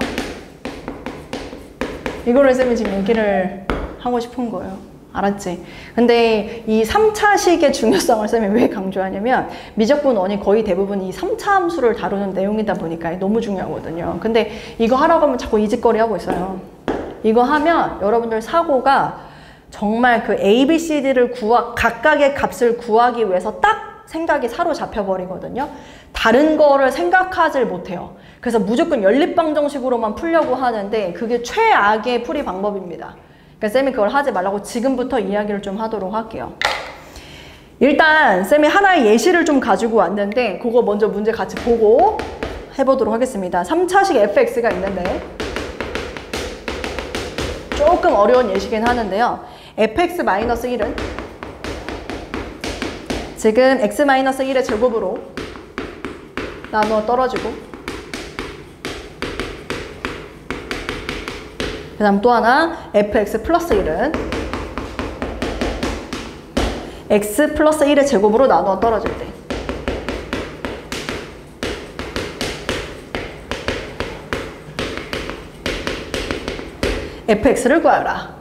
이거를 쌤이 지금 얘기를 하고 싶은 거예요. 알았지? 근데 이 3차식의 중요성을 쌤이 왜 강조하냐면 미적분 원이 거의 대부분 이 3차 함수를 다루는 내용이다 보니까 너무 중요하거든요. 근데 이거 하라고 하면 자꾸 이 짓거리 하고 있어요. 이거 하면 여러분들 사고가 정말 그 A, B, C, D를 각각의 값을 구하기 위해서 딱 생각이 사로잡혀 버리거든요. 다른 거를 생각하질 못해요. 그래서 무조건 연립방정식으로만 풀려고 하는데 그게 최악의 풀이 방법입니다. 그러니까 쌤이 그걸 하지 말라고 지금부터 이야기를 좀 하도록 할게요. 일단 쌤이 하나의 예시를 좀 가지고 왔는데 그거 먼저 문제 같이 보고 해보도록 하겠습니다. 3차식 fx가 있는데 조금 어려운 예시긴 하는데요. fx-1은 지금 x-1의 제곱으로 나누어 떨어지고 그 다음 또 하나 fx 플러스 1은 x 플러스 1의 제곱으로 나누어 떨어질 때 fx를 구하라.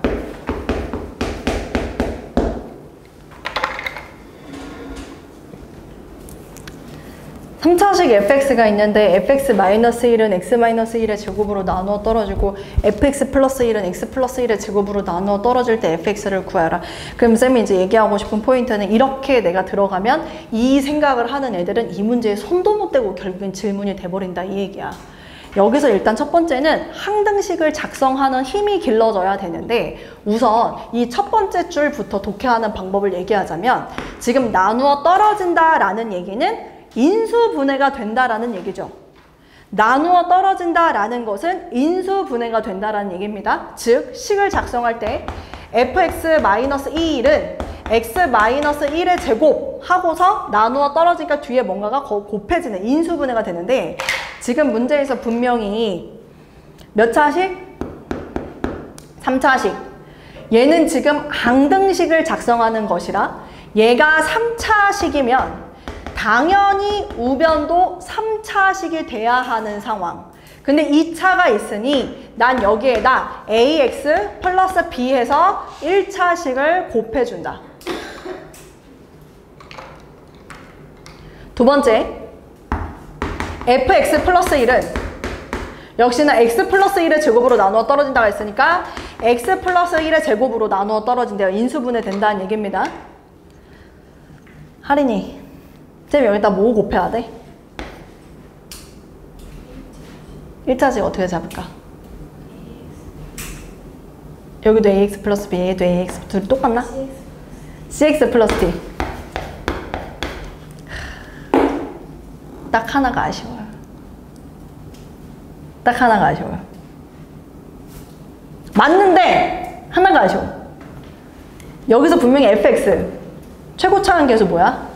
삼차식 fx가 있는데 fx-1은 x-1의 제곱으로 나누어 떨어지고 fx 플러스 1은 x 플러스 1의 제곱으로 나누어 떨어질 때 fx를 구하라. 그럼 쌤이 이제 얘기하고 싶은 포인트는 이렇게 내가 들어가면 이 생각을 하는 애들은 이 문제에 손도 못 대고 결국엔 질문이 돼버린다 이 얘기야. 여기서 일단 첫 번째는 항등식을 작성하는 힘이 길러져야 되는데 우선 이 첫 번째 줄부터 독해하는 방법을 얘기하자면 지금 나누어 떨어진다라는 얘기는 인수분해가 된다라는 얘기죠. 나누어 떨어진다라는 것은 인수분해가 된다라는 얘기입니다. 즉 식을 작성할 때 fx-1은 x-1의 제곱 하고서 나누어 떨어지니까 뒤에 뭔가가 곱해지는 인수분해가 되는데 지금 문제에서 분명히 몇 차식? 3차식. 얘는 지금 항등식을 작성하는 것이라 얘가 3차식이면 당연히 우변도 3차식이 돼야 하는 상황. 근데 2차가 있으니 난 여기에다 ax 플러스 b 해서 1차식을 곱해준다. 두 번째, fx 플러스 1은 역시나 x 플러스 1의 제곱으로 나누어 떨어진다고 했으니까 x 플러스 1의 제곱으로 나누어 떨어진대요. 인수분해 된다는 얘기입니다. 하린이 쌤 여기다 뭐 곱해야 돼? 1차식 어떻게 잡을까? 여기도 ax 플러스 b, 얘도 ax 둘이 똑같나? cx 플러스 t. 딱 하나가 아쉬워요. 딱 하나가 아쉬워요. 맞는데 하나가 아쉬워. 여기서 분명히 fx 최고차항 계수 뭐야?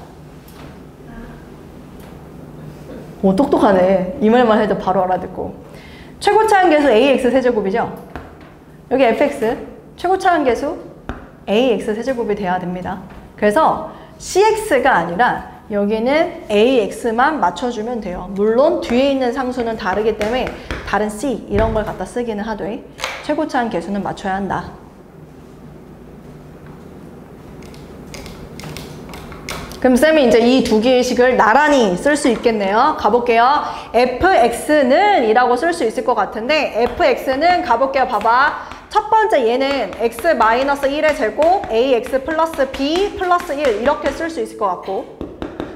오, 똑똑하네. 이 말만 해도 바로 알아듣고. 최고차항 계수 ax 세제곱이죠? 여기 fx 최고차항 계수 ax 세제곱이 돼야 됩니다. 그래서 cx가 아니라 여기는 ax만 맞춰주면 돼요. 물론 뒤에 있는 상수는 다르기 때문에 다른 c 이런 걸 갖다 쓰기는 하되 최고차항 계수는 맞춰야 한다. 그럼 쌤이 이제 이 두 개의 식을 나란히 쓸 수 있겠네요. 가볼게요. fx는 이라고 쓸 수 있을 것 같은데 fx는 가볼게요. 봐봐. 첫 번째 얘는 x-1의 제곱 ax 플러스 b 플러스 1 이렇게 쓸 수 있을 것 같고,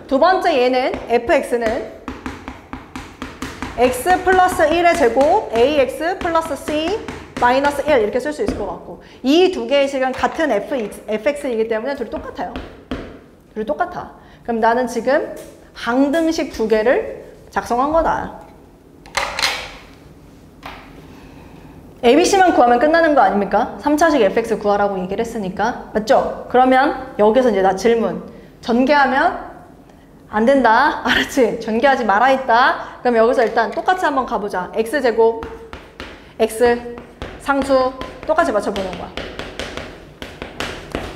두 번째 얘는 fx는 x 플러스 1의 제곱 ax 플러스 c 마이너스 1 이렇게 쓸 수 있을 것 같고, 이 두 개의 식은 같은 fx이기 때문에 둘이 똑같아요. 둘이 똑같아. 그럼 나는 지금 항등식 두 개를 작성한 거다. ABC만 구하면 끝나는 거 아닙니까? 3차식 fx 구하라고 얘기를 했으니까. 맞죠? 그러면 여기서 이제 나 질문. 전개하면 안 된다. 알았지? 전개하지 말아 있다. 그럼 여기서 일단 똑같이 한번 가보자. x제곱, x, 상수 똑같이 맞춰보는 거야.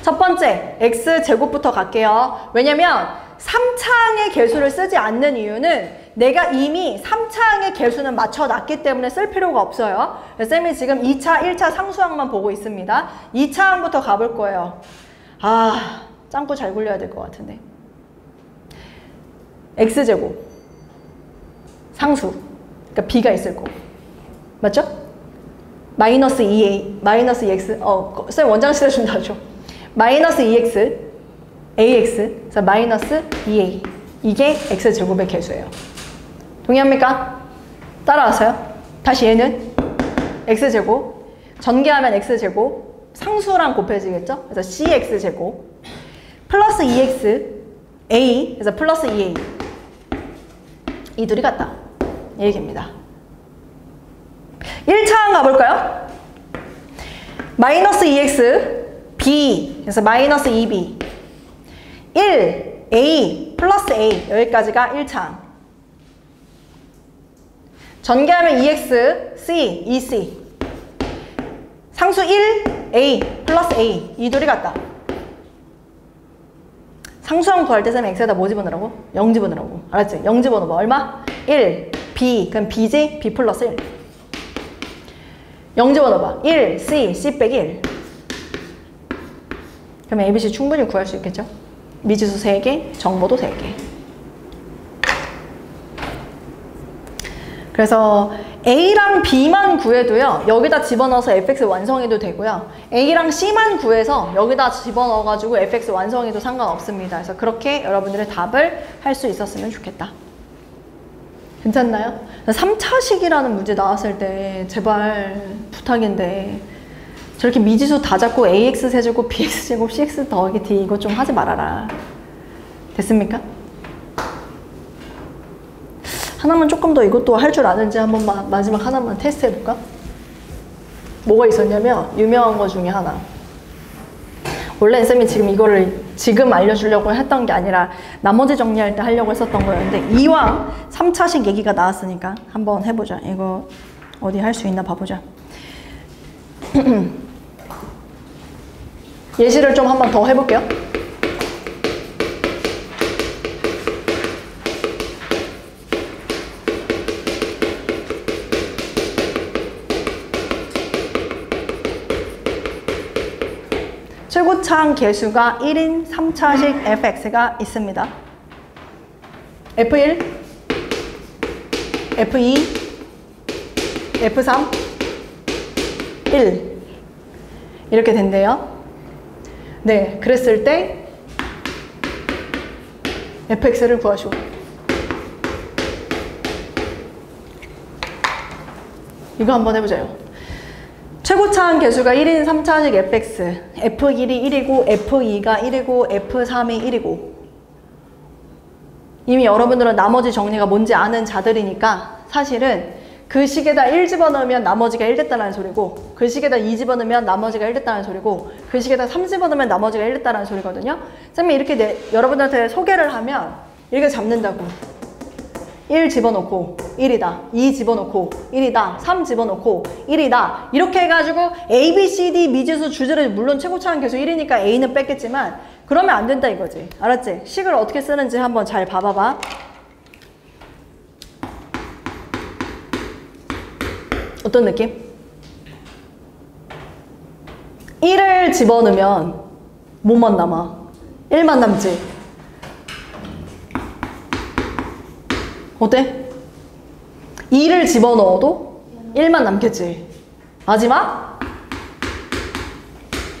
첫 번째, x제곱부터 갈게요. 왜냐면 3차항의 개수를 쓰지 않는 이유는 내가 이미 3차항의 개수는 맞춰놨기 때문에 쓸 필요가 없어요. 쌤이 지금 2차, 1차 상수항만 보고 있습니다. 2차항부터 가볼 거예요. 아, 짱구 잘 굴려야 될 것 같은데. x제곱, 상수, 그러니까 b가 있을 거고. 맞죠? 마이너스 2a, 마이너스 2x, 쌤 원장 씻어준다죠. 마이너스 2x, ax, 그래서 마이너스 2a. 이게 x제곱의 개수예요. 동의합니까? 따라와서요. 다시 얘는 x제곱, 전개하면 x제곱, 상수랑 곱해지겠죠? 그래서 cx제곱, 플러스 2x, a, 그래서 플러스 2a. 이 둘이 같다. 이 얘기입니다. 1차항 가볼까요? 마이너스 2x, b, 그래서 마이너스 2b. 1, a, 플러스 a. 여기까지가 1차항. 전개하면 2x, c, 2c. 상수 1, a, 플러스 a. 이 둘이 같다. 상수항 구할 때 쌤이 x에다 뭐 집어넣으라고? 0 집어넣으라고. 알았지? 0 집어넣어봐. 얼마? 1, b. 그럼 b지? b 플러스 1. 0 집어넣어봐. 1, c, c 빼기 1. 그럼 ABC 충분히 구할 수 있겠죠? 미지수 3개, 정보도 3개. 그래서 A랑 B만 구해도요. 여기다 집어넣어서 fx 완성해도 되고요. A랑 C만 구해서 여기다 집어넣어가지고 fx 완성해도 상관없습니다. 그래서 그렇게 여러분들의 답을 할 수 있었으면 좋겠다. 괜찮나요? 3차식이라는 문제 나왔을 때 제발 부탁인데 저렇게 미지수 다 잡고 ax 세제곱, bx 제곱, cx 더하기 d 이거 좀 하지 말아라. 됐습니까? 하나만 조금 더 이것도 할 줄 아는지 한번 마지막 하나만 테스트 해볼까? 뭐가 있었냐면 유명한 거 중에 하나. 원래 쌤이 지금 이거를 지금 알려주려고 했던 게 아니라 나머지 정리할 때 하려고 했었던 거였는데 이왕 3차식 얘기가 나왔으니까 한번 해보자. 이거 어디 할 수 있나 봐보자. 예시를 좀 한번 더 해볼게요. 최고차항 개수가 1인 3차식 fx가 있습니다. f1, f2, f3, 1 이렇게 된대요. 네, 그랬을 때 fx를 구하시오. 이거 한번 해보자요. 최고차항 개수가 1인 3차식 fx, f1이 1이고 f2가 1이고 f3이 1이고 이미 여러분들은 나머지 정리가 뭔지 아는 자들이니까 사실은 그 식에다 1 집어넣으면 나머지가 1 됐다는 소리고 그 식에다 2 집어넣으면 나머지가 1 됐다는 소리고 그 식에다 3 집어넣으면 나머지가 1 됐다는 소리거든요. 쌤이 이렇게 여러분들한테 소개를 하면 이렇게 잡는다고. 1 집어넣고 1이다. 2 집어넣고 1이다. 3 집어넣고 1이다. 이렇게 해가지고 A, B, C, D 미지수 주제를 물론 최고차는 계속 1이니까 A는 뺐겠지만 그러면 안 된다 이거지. 알았지? 식을 어떻게 쓰는지 한번 잘 봐봐봐. 어떤 느낌? 1을 집어넣으면 뭐만 남아? 1만 남지? 어때? 2를 집어넣어도 1만 남겠지? 마지막?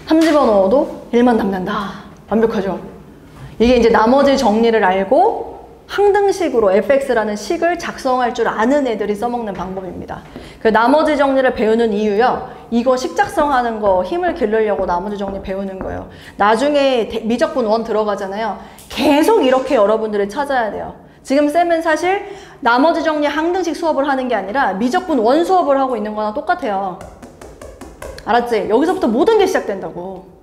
3 집어넣어도 1만 남는다. 완벽하죠? 이게 이제 나머지 정리를 알고 항등식으로 fx라는 식을 작성할 줄 아는 애들이 써먹는 방법입니다. 그 나머지 정리를 배우는 이유요. 이거 식 작성하는 거 힘을 기르려고 나머지 정리 배우는 거예요. 나중에 미적분 1 들어가잖아요. 계속 이렇게 여러분들이 찾아야 돼요. 지금 쌤은 사실 나머지 정리 항등식 수업을 하는 게 아니라 미적분 1 수업을 하고 있는 거랑 똑같아요. 알았지? 여기서부터 모든 게 시작된다고.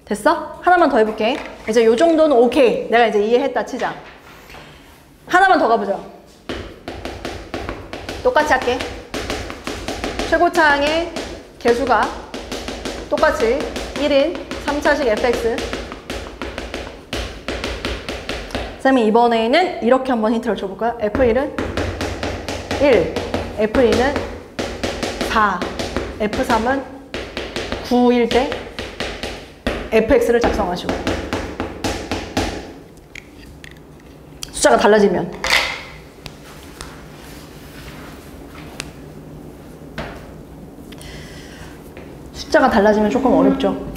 됐어? 하나만 더 해볼게. 이제 요 정도는 오케이. 내가 이제 이해했다 치자. 하나만 더 가보죠. 똑같이 할게. 최고차항의 개수가 똑같이 1인 3차식 fx. 쌤이 이번에는 이렇게 한번 힌트를 줘볼까요? f1은 1, f2는 4, f3은 9일 때 fx를 작성하시고 숫자가 달라지면 숫자가 달라지면 조금 어렵죠.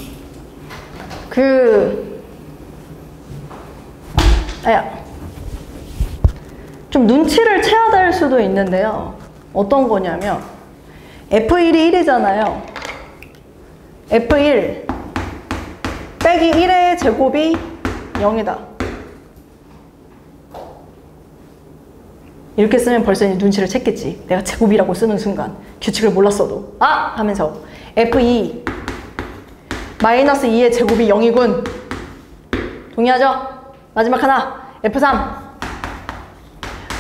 좀 눈치를 채야 될 수도 있는데요. 어떤 거냐면 F1이 1이잖아요. F1 빼기 1의 제곱이 0이다. 이렇게 쓰면 벌써 이제 눈치를 챘겠지. 내가 제곱이라고 쓰는 순간 규칙을 몰랐어도 아! 하면서 F2 마이너스 2의 제곱이 0이군. 동의하죠? 마지막 하나 F3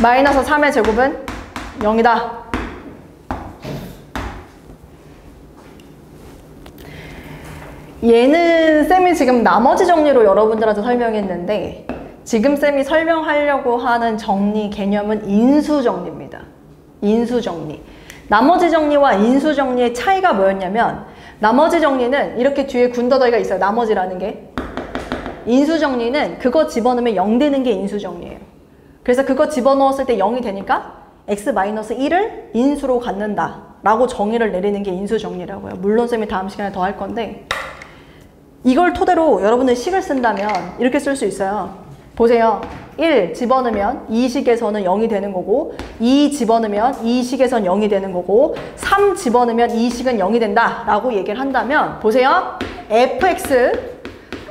마이너스 3의 제곱은 0이다. 얘는 쌤이 지금 나머지 정리로 여러분들한테 설명했는데 지금 쌤이 설명하려고 하는 정리 개념은 인수정리입니다. 인수정리. 나머지 정리와 인수정리의 차이가 뭐였냐면 나머지 정리는 이렇게 뒤에 군더더기가 있어요. 나머지라는 게. 인수정리는 그거 집어넣으면 0 되는 게 인수정리예요. 그래서 그거 집어넣었을 때 0이 되니까 x-1을 인수로 갖는다 라고 정의를 내리는 게 인수정리라고요. 물론 쌤이 다음 시간에 더 할 건데 이걸 토대로 여러분들 식을 쓴다면 이렇게 쓸 수 있어요. 보세요. 1 집어넣으면 이 식에서는 0이 되는 거고 2 집어넣으면 이 식에선 0이 되는 거고 3 집어넣으면 이 식은 0이 된다 라고 얘기를 한다면 보세요. fx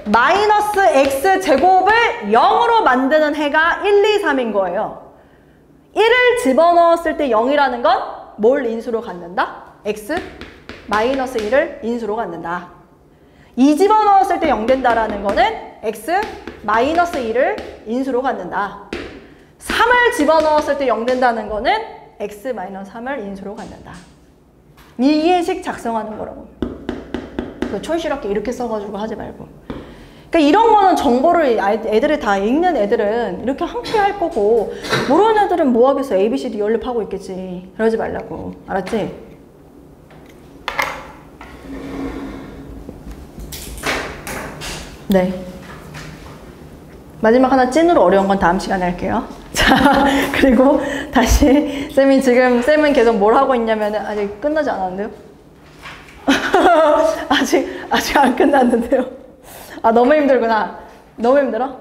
마이너스 x 제곱을 0으로 만드는 해가 1, 2, 3인 거예요. 1을 집어넣었을 때 0이라는 건 뭘 인수로 갖는다? x 마이너스 1을 인수로 갖는다. 2 집어넣었을 때 0 된다라는 거는 x 마이너스 1을 인수로 갖는다. 3을 집어넣었을 때 0 된다는 거는 x 마이너스 3을 인수로 갖는다. 이게 식 작성하는 거라고. 촌스럽게 이렇게 써가지고 하지 말고. 그러니까 이런 거는 정보를 애들이 다 읽는 애들은 이렇게 함께 할 거고 모르는 애들은 뭐 하겠어. A, B, C, D 연립하고 있겠지. 그러지 말라고. 알았지? 네. 마지막 하나 찐으로 어려운 건 다음 시간에 할게요. 자, 그리고 다시 쌤은 계속 뭘 하고 있냐면은 아직 끝나지 않았는데요? 아직 안 끝났는데요? 아, 너무 힘들구나. 너무 힘들어?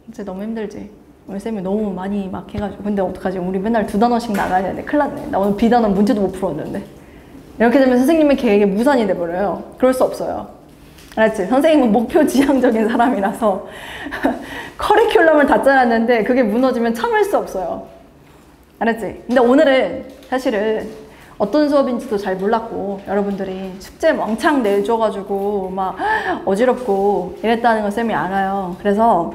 진짜 너무 힘들지? 우리 쌤이 너무 많이 막 해가지고. 근데 어떡하지? 우리 맨날 2단원씩 나가야 되는데 큰일 났네. 나 오늘 B단원 문제도 못 풀었는데. 이렇게 되면 선생님의 계획에 무산이 돼버려요. 그럴 수 없어요. 알았지? 선생님은 목표 지향적인 사람이라서 커리큘럼을 다 짜놨는데 그게 무너지면 참을 수 없어요. 알았지? 근데 오늘은 사실은 어떤 수업인지도 잘 몰랐고 여러분들이 숙제 왕창 내줘가지고 막 어지럽고 이랬다는 걸 쌤이 알아요. 그래서